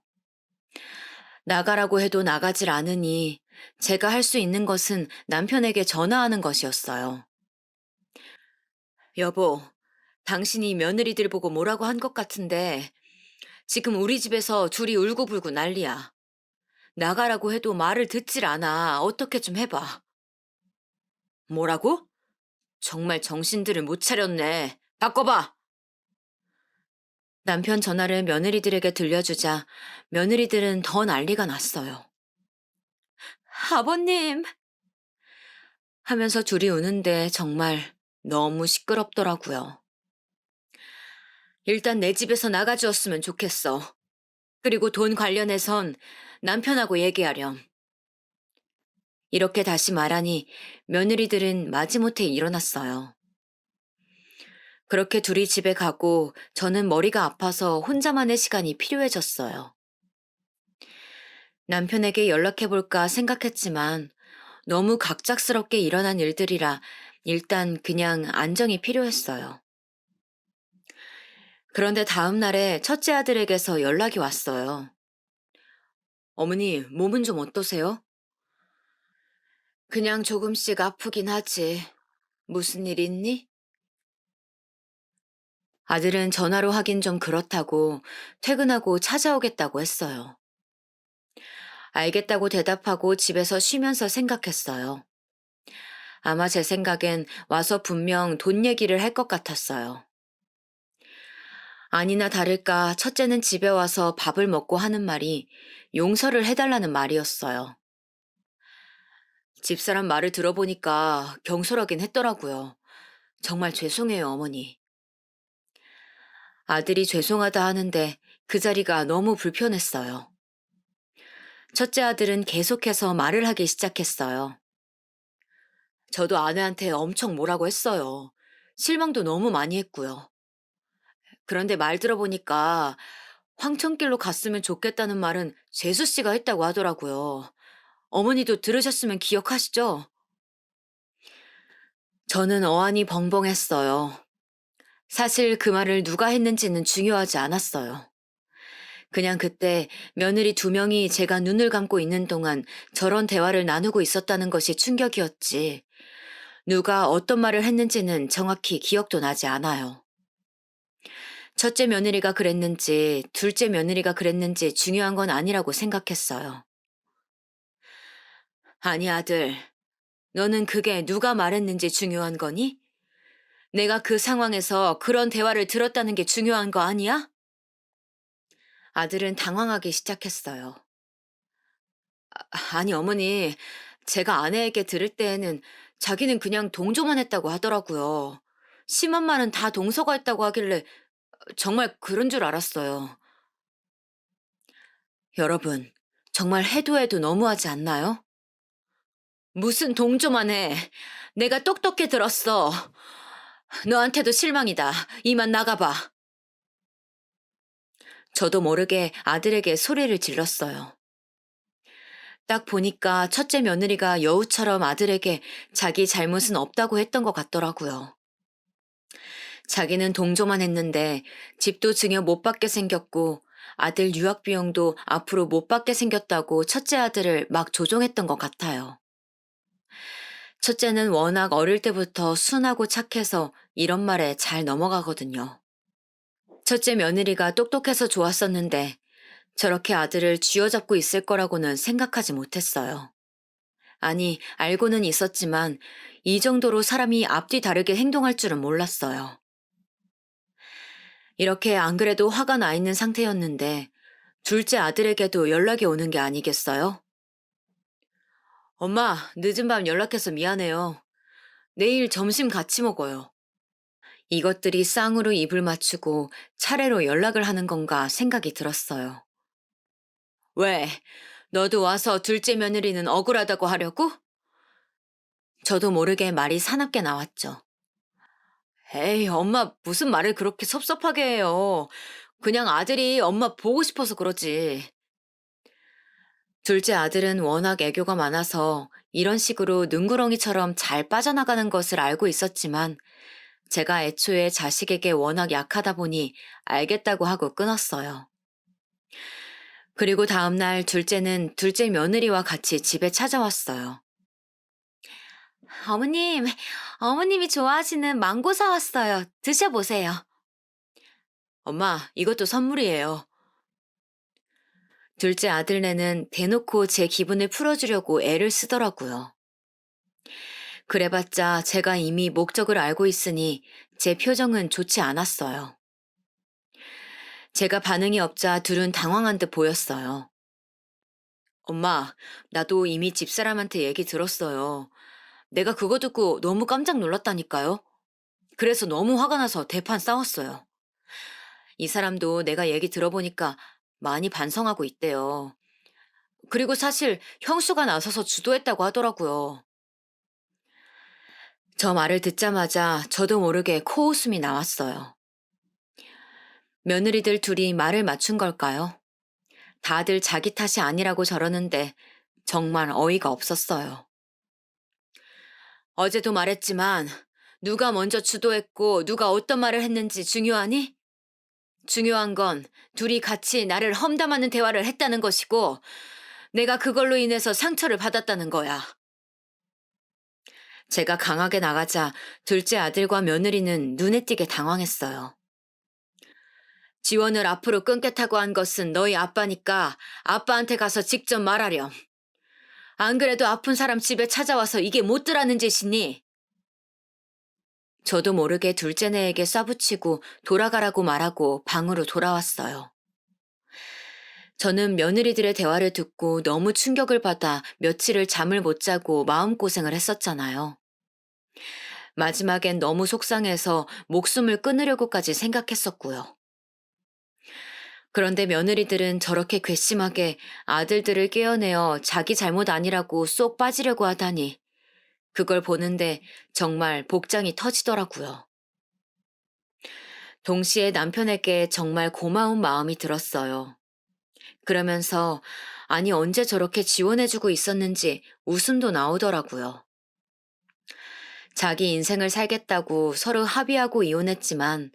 나가라고 해도 나가질 않으니 제가 할 수 있는 것은 남편에게 전화하는 것이었어요. 여보, 당신이 며느리들 보고 뭐라고 한 것 같은데 지금 우리 집에서 둘이 울고불고 난리야. 나가라고 해도 말을 듣질 않아. 어떻게 좀 해봐. 뭐라고? 정말 정신들을 못 차렸네. 바꿔봐. 남편 전화를 며느리들에게 들려주자 며느리들은 더 난리가 났어요. 아버님! 하면서 둘이 우는데 정말 너무 시끄럽더라고요. 일단 내 집에서 나가주었으면 좋겠어. 그리고 돈 관련해선 남편하고 얘기하렴. 이렇게 다시 말하니 며느리들은 마지못해 일어났어요. 그렇게 둘이 집에 가고 저는 머리가 아파서 혼자만의 시간이 필요해졌어요. 남편에게 연락해볼까 생각했지만 너무 갑작스럽게 일어난 일들이라 일단 그냥 안정이 필요했어요. 그런데 다음 날에 첫째 아들에게서 연락이 왔어요. 어머니, 몸은 좀 어떠세요? 그냥 조금씩 아프긴 하지. 무슨 일 있니? 아들은 전화로 하긴 좀 그렇다고 퇴근하고 찾아오겠다고 했어요. 알겠다고 대답하고 집에서 쉬면서 생각했어요. 아마 제 생각엔 와서 분명 돈 얘기를 할 것 같았어요. 아니나 다를까 첫째는 집에 와서 밥을 먹고 하는 말이 용서를 해달라는 말이었어요. 집사람 말을 들어보니까 경솔하긴 했더라고요. 정말 죄송해요, 어머니. 아들이 죄송하다 하는데 그 자리가 너무 불편했어요. 첫째 아들은 계속해서 말을 하기 시작했어요. 저도 아내한테 엄청 뭐라고 했어요. 실망도 너무 많이 했고요. 그런데 말 들어보니까 황천길로 갔으면 좋겠다는 말은 재수 씨가 했다고 하더라고요. 어머니도 들으셨으면 기억하시죠? 저는 어안이 벙벙했어요. 사실 그 말을 누가 했는지는 중요하지 않았어요. 그냥 그때 며느리 두 명이 제가 눈을 감고 있는 동안 저런 대화를 나누고 있었다는 것이 충격이었지. 누가 어떤 말을 했는지는 정확히 기억도 나지 않아요. 첫째 며느리가 그랬는지, 둘째 며느리가 그랬는지 중요한 건 아니라고 생각했어요. 아니, 아들. 너는 그게 누가 말했는지 중요한 거니? 내가 그 상황에서 그런 대화를 들었다는 게 중요한 거 아니야? 아들은 당황하기 시작했어요. 아니, 어머니. 제가 아내에게 들을 때에는 자기는 그냥 동조만 했다고 하더라고요. 심한 말은 다 동서가 했다고 하길래 정말 그런 줄 알았어요. 여러분, 정말 해도 해도 너무하지 않나요? 무슨 동조만 해. 내가 똑똑해 들었어. 너한테도 실망이다. 이만 나가봐. 저도 모르게 아들에게 소리를 질렀어요. 딱 보니까 첫째 며느리가 여우처럼 아들에게 자기 잘못은 없다고 했던 것 같더라고요. 자기는 동조만 했는데 집도 증여 못 받게 생겼고 아들 유학 비용도 앞으로 못 받게 생겼다고 첫째 아들을 막 조종했던 것 같아요. 첫째는 워낙 어릴 때부터 순하고 착해서 이런 말에 잘 넘어가거든요. 첫째 며느리가 똑똑해서 좋았었는데 저렇게 아들을 쥐어잡고 있을 거라고는 생각하지 못했어요. 아니, 알고는 있었지만 이 정도로 사람이 앞뒤 다르게 행동할 줄은 몰랐어요. 이렇게 안 그래도 화가 나 있는 상태였는데 둘째 아들에게도 연락이 오는 게 아니겠어요? 엄마, 늦은 밤 연락해서 미안해요. 내일 점심 같이 먹어요. 이것들이 쌍으로 입을 맞추고 차례로 연락을 하는 건가 생각이 들었어요. 왜? 너도 와서 둘째 며느리는 억울하다고 하려고? 저도 모르게 말이 사납게 나왔죠. 에이, 엄마 무슨 말을 그렇게 섭섭하게 해요. 그냥 아들이 엄마 보고 싶어서 그러지. 둘째 아들은 워낙 애교가 많아서 이런 식으로 능구렁이처럼 잘 빠져나가는 것을 알고 있었지만 제가 애초에 자식에게 워낙 약하다 보니 알겠다고 하고 끊었어요. 그리고 다음날 둘째는 둘째 며느리와 같이 집에 찾아왔어요. 어머님, 어머님이 좋아하시는 망고 사왔어요. 드셔보세요. 엄마, 이것도 선물이에요. 둘째 아들네는 대놓고 제 기분을 풀어주려고 애를 쓰더라고요. 그래봤자 제가 이미 목적을 알고 있으니 제 표정은 좋지 않았어요. 제가 반응이 없자 둘은 당황한 듯 보였어요. 엄마, 나도 이미 집사람한테 얘기 들었어요. 내가 그거 듣고 너무 깜짝 놀랐다니까요. 그래서 너무 화가 나서 대판 싸웠어요. 이 사람도 내가 얘기 들어보니까 많이 반성하고 있대요. 그리고 사실 형수가 나서서 주도했다고 하더라고요. 저 말을 듣자마자 저도 모르게 코웃음이 나왔어요. 며느리들 둘이 말을 맞춘 걸까요? 다들 자기 탓이 아니라고 저러는데 정말 어이가 없었어요. 어제도 말했지만 누가 먼저 주도했고 누가 어떤 말을 했는지 중요하니? 중요한 건 둘이 같이 나를 험담하는 대화를 했다는 것이고 내가 그걸로 인해서 상처를 받았다는 거야. 제가 강하게 나가자 둘째 아들과 며느리는 눈에 띄게 당황했어요. 지원을 앞으로 끊겠다고 한 것은 너희 아빠니까 아빠한테 가서 직접 말하렴. 안 그래도 아픈 사람 집에 찾아와서 이게 못들하는 짓이니? 저도 모르게 둘째네에게 쏴붙이고 돌아가라고 말하고 방으로 돌아왔어요. 저는 며느리들의 대화를 듣고 너무 충격을 받아 며칠을 잠을 못 자고 마음고생을 했었잖아요. 마지막엔 너무 속상해서 목숨을 끊으려고까지 생각했었고요. 그런데 며느리들은 저렇게 괘씸하게 아들들을 깨어내어 자기 잘못 아니라고 쏙 빠지려고 하다니 그걸 보는데 정말 복장이 터지더라고요. 동시에 남편에게 정말 고마운 마음이 들었어요. 그러면서 아니 언제 저렇게 지원해주고 있었는지 웃음도 나오더라고요. 자기 인생을 살겠다고 서로 합의하고 이혼했지만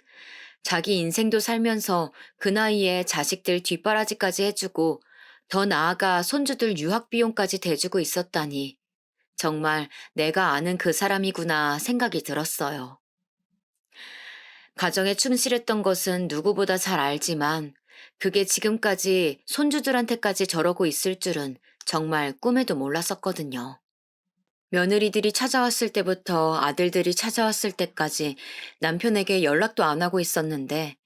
자기 인생도 살면서 그 나이에 자식들 뒷바라지까지 해주고 더 나아가 손주들 유학 비용까지 대주고 있었다니 정말 내가 아는 그 사람이구나 생각이 들었어요. 가정에 충실했던 것은 누구보다 잘 알지만 그게 지금까지 손주들한테까지 저러고 있을 줄은 정말 꿈에도 몰랐었거든요. 며느리들이 찾아왔을 때부터 아들들이 찾아왔을 때까지 남편에게 연락도 안 하고 있었는데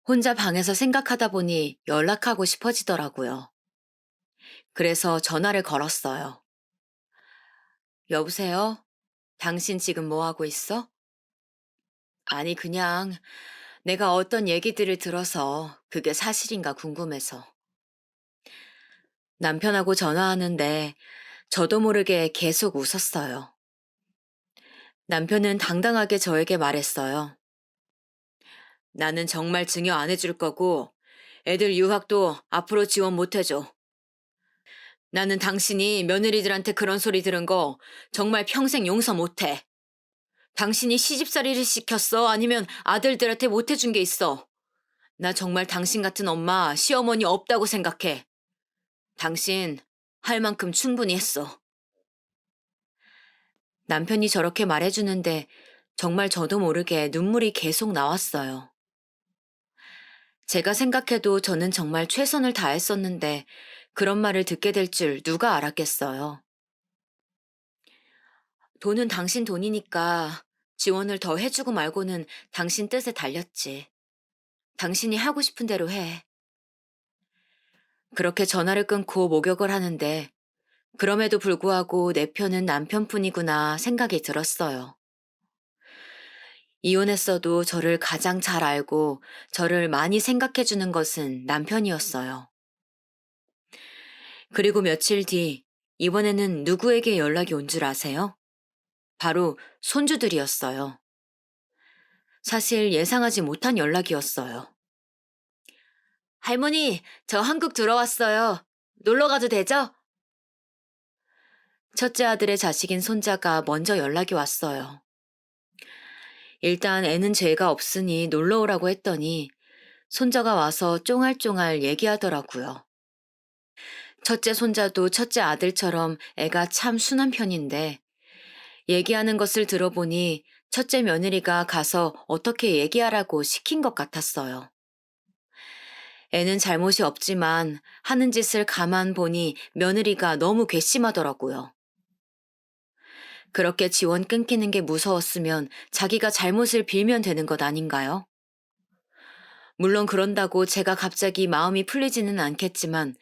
혼자 방에서 생각하다 보니 연락하고 싶어지더라고요. 그래서 전화를 걸었어요. 여보세요? 당신 지금 뭐 하고 있어? 아니, 그냥 내가 어떤 얘기들을 들어서 그게 사실인가 궁금해서. 남편하고 전화하는데 저도 모르게 계속 웃었어요. 남편은 당당하게 저에게 말했어요. 나는 정말 증여 안 해줄 거고 애들 유학도 앞으로 지원 못 해줘. 나는 당신이 며느리들한테 그런 소리 들은 거 정말 평생 용서 못 해. 당신이 시집살이를 시켰어? 아니면 아들들한테 못 해준 게 있어? 나 정말 당신 같은 엄마, 시어머니 없다고 생각해. 당신 할 만큼 충분히 했어. 남편이 저렇게 말해주는데 정말 저도 모르게 눈물이 계속 나왔어요. 제가 생각해도 저는 정말 최선을 다했었는데 그런 말을 듣게 될 줄 누가 알았겠어요. 돈은 당신 돈이니까 지원을 더 해주고 말고는 당신 뜻에 달렸지. 당신이 하고 싶은 대로 해. 그렇게 전화를 끊고 목욕을 하는데 그럼에도 불구하고 내 편은 남편뿐이구나 생각이 들었어요. 이혼했어도 저를 가장 잘 알고 저를 많이 생각해주는 것은 남편이었어요. 그리고 며칠 뒤 이번에는 누구에게 연락이 온 줄 아세요? 바로 손주들이었어요. 사실 예상하지 못한 연락이었어요. 할머니, 저 한국 들어왔어요. 놀러 가도 되죠? 첫째 아들의 자식인 손자가 먼저 연락이 왔어요. 일단 애는 죄가 없으니 놀러 오라고 했더니 손자가 와서 쫑알쫑알 얘기하더라고요. 첫째 손자도 첫째 아들처럼 애가 참 순한 편인데 얘기하는 것을 들어보니 첫째 며느리가 가서 어떻게 얘기하라고 시킨 것 같았어요. 애는 잘못이 없지만 하는 짓을 가만 보니 며느리가 너무 괘씸하더라고요. 그렇게 지원 끊기는 게 무서웠으면 자기가 잘못을 빌면 되는 것 아닌가요? 물론 그런다고 제가 갑자기 마음이 풀리지는 않겠지만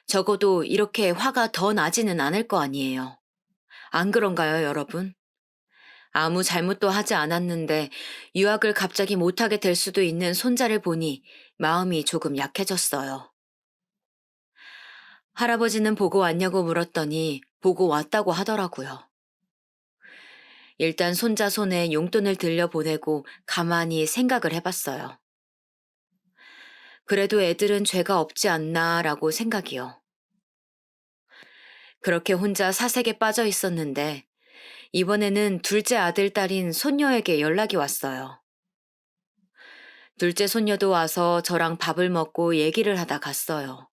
적어도 이렇게 화가 더 나지는 않을 거 아니에요. 안 그런가요, 여러분? 아무 잘못도 하지 않았는데 유학을 갑자기 못하게 될 수도 있는 손자를 보니 마음이 조금 약해졌어요. 할아버지는 보고 왔냐고 물었더니 보고 왔다고 하더라고요. 일단 손자 손에 용돈을 들려보내고 가만히 생각을 해봤어요. 그래도 애들은 죄가 없지 않나라고 생각이요. 그렇게 혼자 사색에 빠져 있었는데 이번에는 둘째 아들 딸인 손녀에게 연락이 왔어요. 둘째 손녀도 와서 저랑 밥을 먹고 얘기를 하다 갔어요.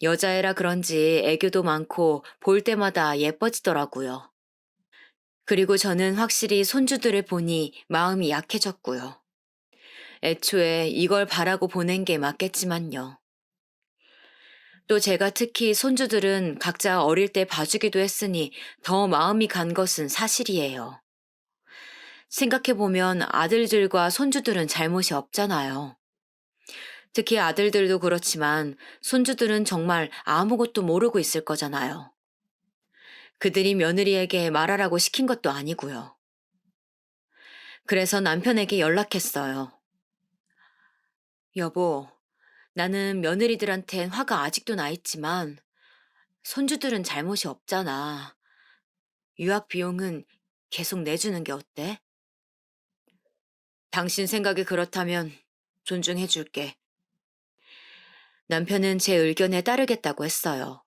여자애라 그런지 애교도 많고 볼 때마다 예뻐지더라고요. 그리고 저는 확실히 손주들을 보니 마음이 약해졌고요. 애초에 이걸 바라고 보낸 게 맞겠지만요. 또 제가 특히 손주들은 각자 어릴 때 봐주기도 했으니 더 마음이 간 것은 사실이에요. 생각해보면 아들들과 손주들은 잘못이 없잖아요. 특히 아들들도 그렇지만 손주들은 정말 아무것도 모르고 있을 거잖아요. 그들이 며느리에게 말하라고 시킨 것도 아니고요. 그래서 남편에게 연락했어요. 여보, 나는 며느리들한텐 화가 아직도 나 있지만 손주들은 잘못이 없잖아. 유학 비용은 계속 내주는 게 어때? 당신 생각이 그렇다면 존중해 줄게. 남편은 제 의견에 따르겠다고 했어요.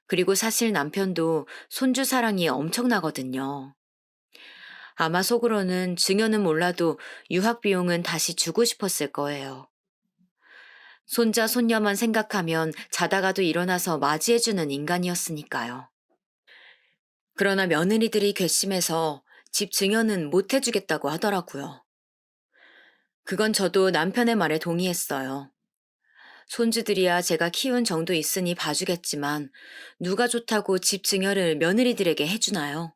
그리고 사실 남편도 손주 사랑이 엄청나거든요. 아마 속으로는 증여는 몰라도 유학 비용은 다시 주고 싶었을 거예요. 손자, 손녀만 생각하면 자다가도 일어나서 맞이해주는 인간이었으니까요. 그러나 며느리들이 괘씸해서 집 증여는 못 해주겠다고 하더라고요. 그건 저도 남편의 말에 동의했어요. 손주들이야 제가 키운 정도 있으니 봐주겠지만 누가 좋다고 집 증여를 며느리들에게 해주나요?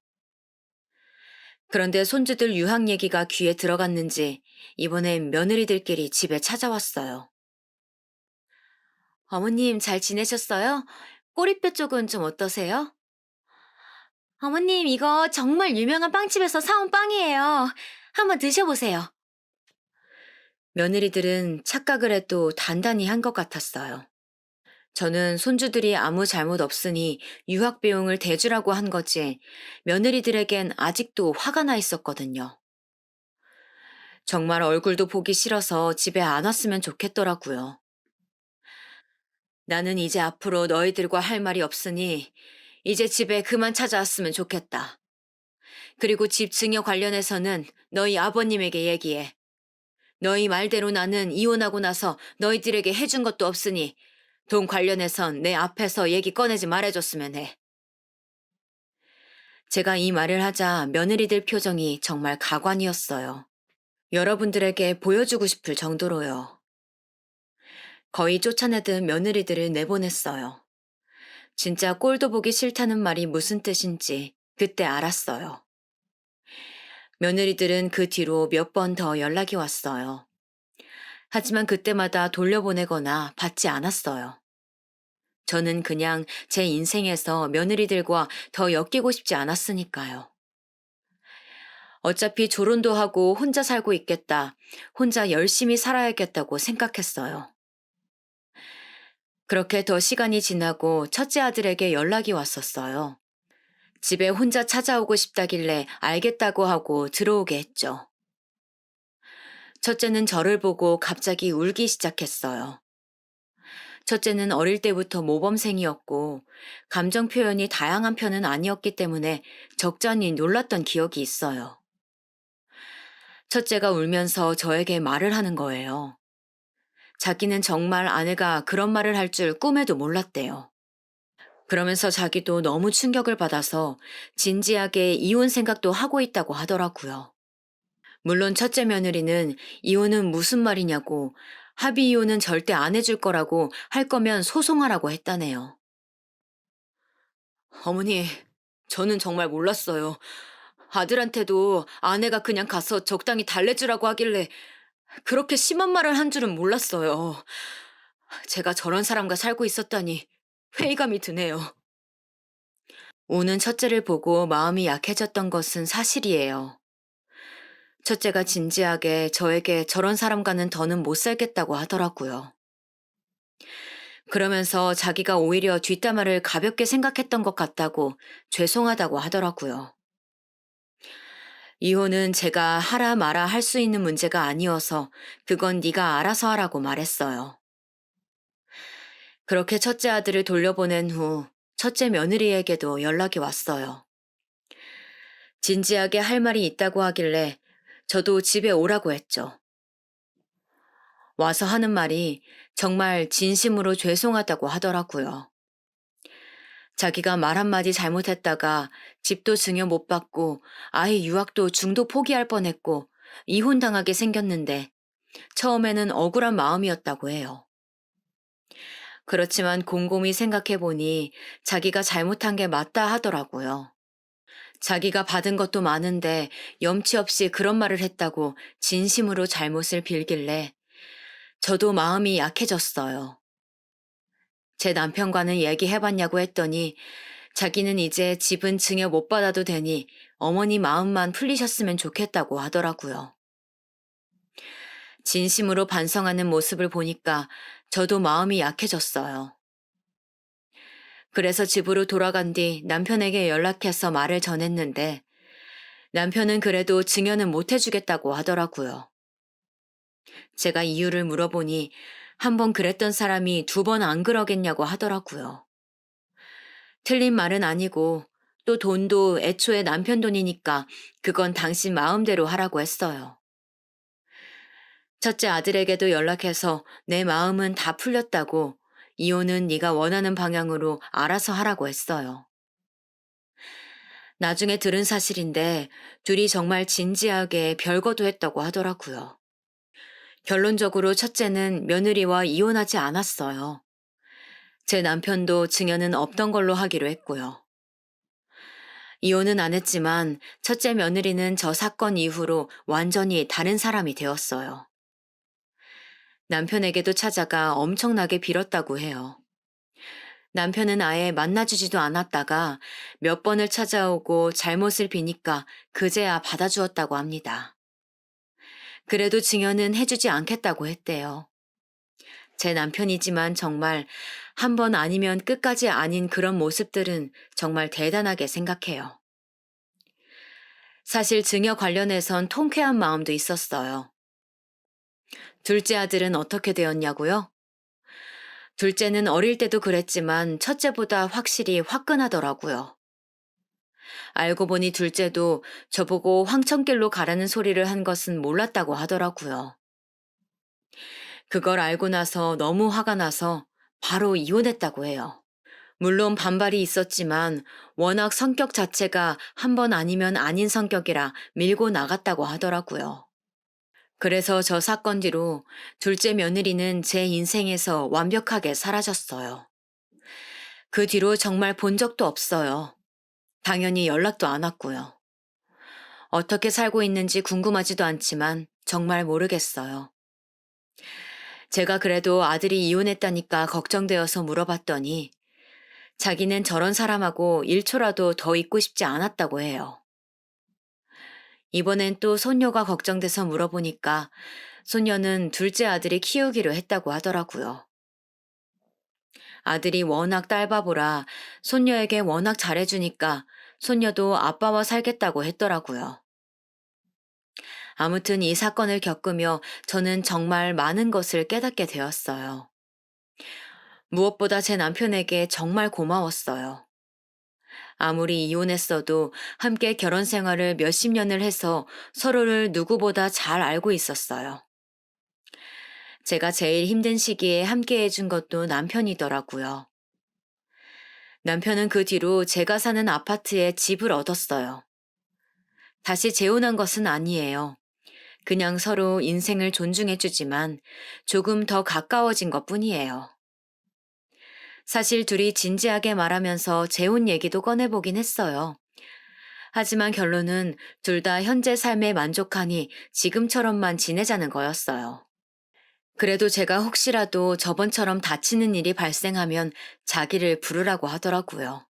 그런데 손주들 유학 얘기가 귀에 들어갔는지 이번엔 며느리들끼리 집에 찾아왔어요. 어머님 잘 지내셨어요? 꼬리뼈 쪽은 좀 어떠세요? 어머님 이거 정말 유명한 빵집에서 사온 빵이에요. 한번 드셔보세요. 며느리들은 착각을 해도 단단히 한 것 같았어요. 저는 손주들이 아무 잘못 없으니 유학 비용을 대주라고 한 거지 며느리들에겐 아직도 화가 나 있었거든요. 정말 얼굴도 보기 싫어서 집에 안 왔으면 좋겠더라고요. 나는 이제 앞으로 너희들과 할 말이 없으니 이제 집에 그만 찾아왔으면 좋겠다. 그리고 집 증여 관련해서는 너희 아버님에게 얘기해. 너희 말대로 나는 이혼하고 나서 너희들에게 해준 것도 없으니 돈 관련해선 내 앞에서 얘기 꺼내지 말아줬으면 해. 제가 이 말을 하자 며느리들 표정이 정말 가관이었어요. 여러분들에게 보여주고 싶을 정도로요. 거의 쫓아내듯 며느리들을 내보냈어요. 진짜 꼴도 보기 싫다는 말이 무슨 뜻인지 그때 알았어요. 며느리들은 그 뒤로 몇 번 더 연락이 왔어요. 하지만 그때마다 돌려보내거나 받지 않았어요. 저는 그냥 제 인생에서 며느리들과 더 엮이고 싶지 않았으니까요. 어차피 조론도 하고 혼자 살고 있겠다. 혼자 열심히 살아야겠다고 생각했어요. 그렇게 더 시간이 지나고 첫째 아들에게 연락이 왔었어요. 집에 혼자 찾아오고 싶다길래 알겠다고 하고 들어오게 했죠. 첫째는 저를 보고 갑자기 울기 시작했어요. 첫째는 어릴 때부터 모범생이었고 감정 표현이 다양한 편은 아니었기 때문에 적잖이 놀랐던 기억이 있어요. 첫째가 울면서 저에게 말을 하는 거예요. 자기는 정말 아내가 그런 말을 할 줄 꿈에도 몰랐대요. 그러면서 자기도 너무 충격을 받아서 진지하게 이혼 생각도 하고 있다고 하더라고요. 물론 첫째 며느리는 이혼은 무슨 말이냐고 합의 이혼은 절대 안 해줄 거라고 할 거면 소송하라고 했다네요. 어머니, 저는 정말 몰랐어요. 아들한테도 아내가 그냥 가서 적당히 달래주라고 하길래 그렇게 심한 말을 한 줄은 몰랐어요. 제가 저런 사람과 살고 있었다니 회의감이 드네요. 우는 첫째를 보고 마음이 약해졌던 것은 사실이에요. 첫째가 진지하게 저에게 저런 사람과는 더는 못 살겠다고 하더라고요. 그러면서 자기가 오히려 뒷담화를 가볍게 생각했던 것 같다고 죄송하다고 하더라고요. 이혼은 제가 하라 마라 할 수 있는 문제가 아니어서 그건 네가 알아서 하라고 말했어요. 그렇게 첫째 아들을 돌려보낸 후 첫째 며느리에게도 연락이 왔어요. 진지하게 할 말이 있다고 하길래 저도 집에 오라고 했죠. 와서 하는 말이 정말 진심으로 죄송하다고 하더라고요. 자기가 말 한마디 잘못했다가 집도 증여 못 받고 아이 유학도 중도 포기할 뻔했고 이혼당하게 생겼는데 처음에는 억울한 마음이었다고 해요. 그렇지만 곰곰이 생각해 보니 자기가 잘못한 게 맞다 하더라고요. 자기가 받은 것도 많은데 염치 없이 그런 말을 했다고 진심으로 잘못을 빌길래 저도 마음이 약해졌어요. 제 남편과는 얘기해봤냐고 했더니 자기는 이제 집은 증여 못 받아도 되니 어머니 마음만 풀리셨으면 좋겠다고 하더라고요. 진심으로 반성하는 모습을 보니까 저도 마음이 약해졌어요. 그래서 집으로 돌아간 뒤 남편에게 연락해서 말을 전했는데 남편은 그래도 증여는 못 해주겠다고 하더라고요. 제가 이유를 물어보니 한 번 그랬던 사람이 두 번 안 그러겠냐고 하더라고요. 틀린 말은 아니고 또 돈도 애초에 남편 돈이니까 그건 당신 마음대로 하라고 했어요. 첫째 아들에게도 연락해서 내 마음은 다 풀렸다고 이혼은 네가 원하는 방향으로 알아서 하라고 했어요. 나중에 들은 사실인데 둘이 정말 진지하게 별거도 했다고 하더라고요. 결론적으로 첫째는 며느리와 이혼하지 않았어요. 제 남편도 증여는 없던 걸로 하기로 했고요. 이혼은 안 했지만 첫째 며느리는 저 사건 이후로 완전히 다른 사람이 되었어요. 남편에게도 찾아가 엄청나게 빌었다고 해요. 남편은 아예 만나주지도 않았다가 몇 번을 찾아오고 잘못을 비니까 그제야 받아주었다고 합니다. 그래도 증여는 해주지 않겠다고 했대요. 제 남편이지만 정말 한 번 아니면 끝까지 아닌 그런 모습들은 정말 대단하게 생각해요. 사실 증여 관련해선 통쾌한 마음도 있었어요. 둘째 아들은 어떻게 되었냐고요? 둘째는 어릴 때도 그랬지만 첫째보다 확실히 화끈하더라고요. 알고 보니 둘째도 저보고 황천길로 가라는 소리를 한 것은 몰랐다고 하더라고요. 그걸 알고 나서 너무 화가 나서 바로 이혼했다고 해요. 물론 반발이 있었지만 워낙 성격 자체가 한 번 아니면 아닌 성격이라 밀고 나갔다고 하더라고요. 그래서 저 사건 뒤로 둘째 며느리는 제 인생에서 완벽하게 사라졌어요. 그 뒤로 정말 본 적도 없어요. 당연히 연락도 안 왔고요. 어떻게 살고 있는지 궁금하지도 않지만 정말 모르겠어요. 제가 그래도 아들이 이혼했다니까 걱정되어서 물어봤더니 자기는 저런 사람하고 1초라도 더 있고 싶지 않았다고 해요. 이번엔 또 손녀가 걱정돼서 물어보니까 손녀는 둘째 아들이 키우기로 했다고 하더라고요. 아들이 워낙 딸바보라 손녀에게 워낙 잘해주니까 손녀도 아빠와 살겠다고 했더라고요. 아무튼 이 사건을 겪으며 저는 정말 많은 것을 깨닫게 되었어요. 무엇보다 제 남편에게 정말 고마웠어요. 아무리 이혼했어도 함께 결혼 생활을 몇십 년을 해서 서로를 누구보다 잘 알고 있었어요. 제가 제일 힘든 시기에 함께 해준 것도 남편이더라고요. 남편은 그 뒤로 제가 사는 아파트에 집을 얻었어요. 다시 재혼한 것은 아니에요. 그냥 서로 인생을 존중해주지만 조금 더 가까워진 것 뿐이에요. 사실 둘이 진지하게 말하면서 재혼 얘기도 꺼내보긴 했어요. 하지만 결론은 둘 다 현재 삶에 만족하니 지금처럼만 지내자는 거였어요. 그래도 제가 혹시라도 저번처럼 다치는 일이 발생하면 자기를 부르라고 하더라고요.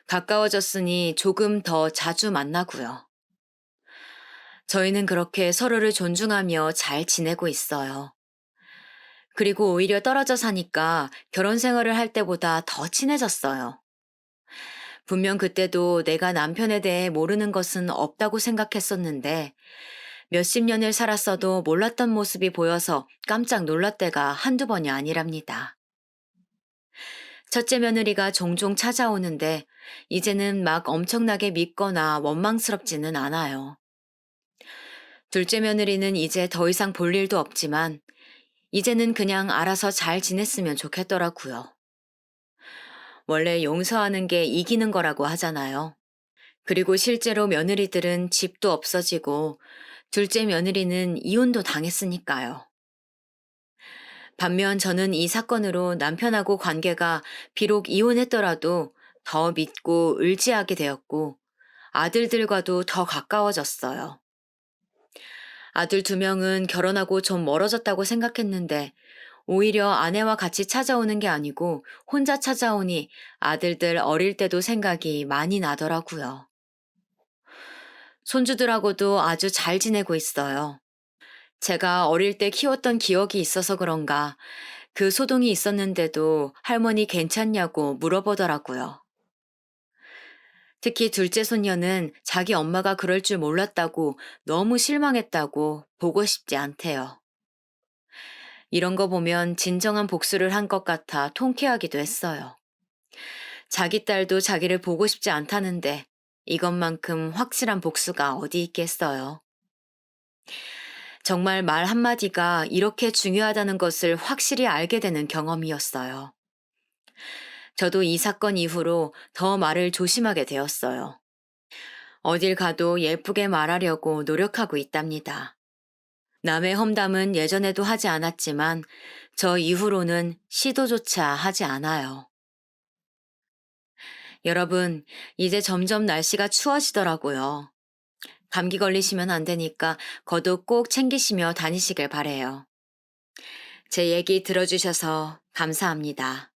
가까워졌으니 조금 더 자주 만나고요. 저희는 그렇게 서로를 존중하며 잘 지내고 있어요. 그리고 오히려 떨어져 사니까 결혼 생활을 할 때보다 더 친해졌어요. 분명 그때도 내가 남편에 대해 모르는 것은 없다고 생각했었는데 몇십 년을 살았어도 몰랐던 모습이 보여서 깜짝 놀랄 때가 한두 번이 아니랍니다. 첫째 며느리가 종종 찾아오는데 이제는 막 엄청나게 믿거나 원망스럽지는 않아요. 둘째 며느리는 이제 더 이상 볼 일도 없지만 이제는 그냥 알아서 잘 지냈으면 좋겠더라고요. 원래 용서하는 게 이기는 거라고 하잖아요. 그리고 실제로 며느리들은 집도 없어지고 둘째 며느리는 이혼도 당했으니까요. 반면 저는 이 사건으로 남편하고 관계가 비록 이혼했더라도 더 믿고 의지하게 되었고 아들들과도 더 가까워졌어요. 아들 두 명은 결혼하고 좀 멀어졌다고 생각했는데 오히려 아내와 같이 찾아오는 게 아니고 혼자 찾아오니 아들들 어릴 때도 생각이 많이 나더라고요. 손주들하고도 아주 잘 지내고 있어요. 제가 어릴 때 키웠던 기억이 있어서 그런가 그 소동이 있었는데도 할머니 괜찮냐고 물어보더라고요. 특히 둘째 손녀는 자기 엄마가 그럴 줄 몰랐다고 너무 실망했다고 보고 싶지 않대요. 이런 거 보면 진정한 복수를 한 것 같아 통쾌하기도 했어요. 자기 딸도 자기를 보고 싶지 않다는데 이것만큼 확실한 복수가 어디 있겠어요. 정말 말 한마디가 이렇게 중요하다는 것을 확실히 알게 되는 경험이었어요. 저도 이 사건 이후로 더 말을 조심하게 되었어요. 어딜 가도 예쁘게 말하려고 노력하고 있답니다. 남의 험담은 예전에도 하지 않았지만 저 이후로는 시도조차 하지 않아요. 여러분, 이제 점점 날씨가 추워지더라고요. 감기 걸리시면 안 되니까 겉옷 꼭 챙기시며 다니시길 바래요. 제 얘기 들어주셔서 감사합니다.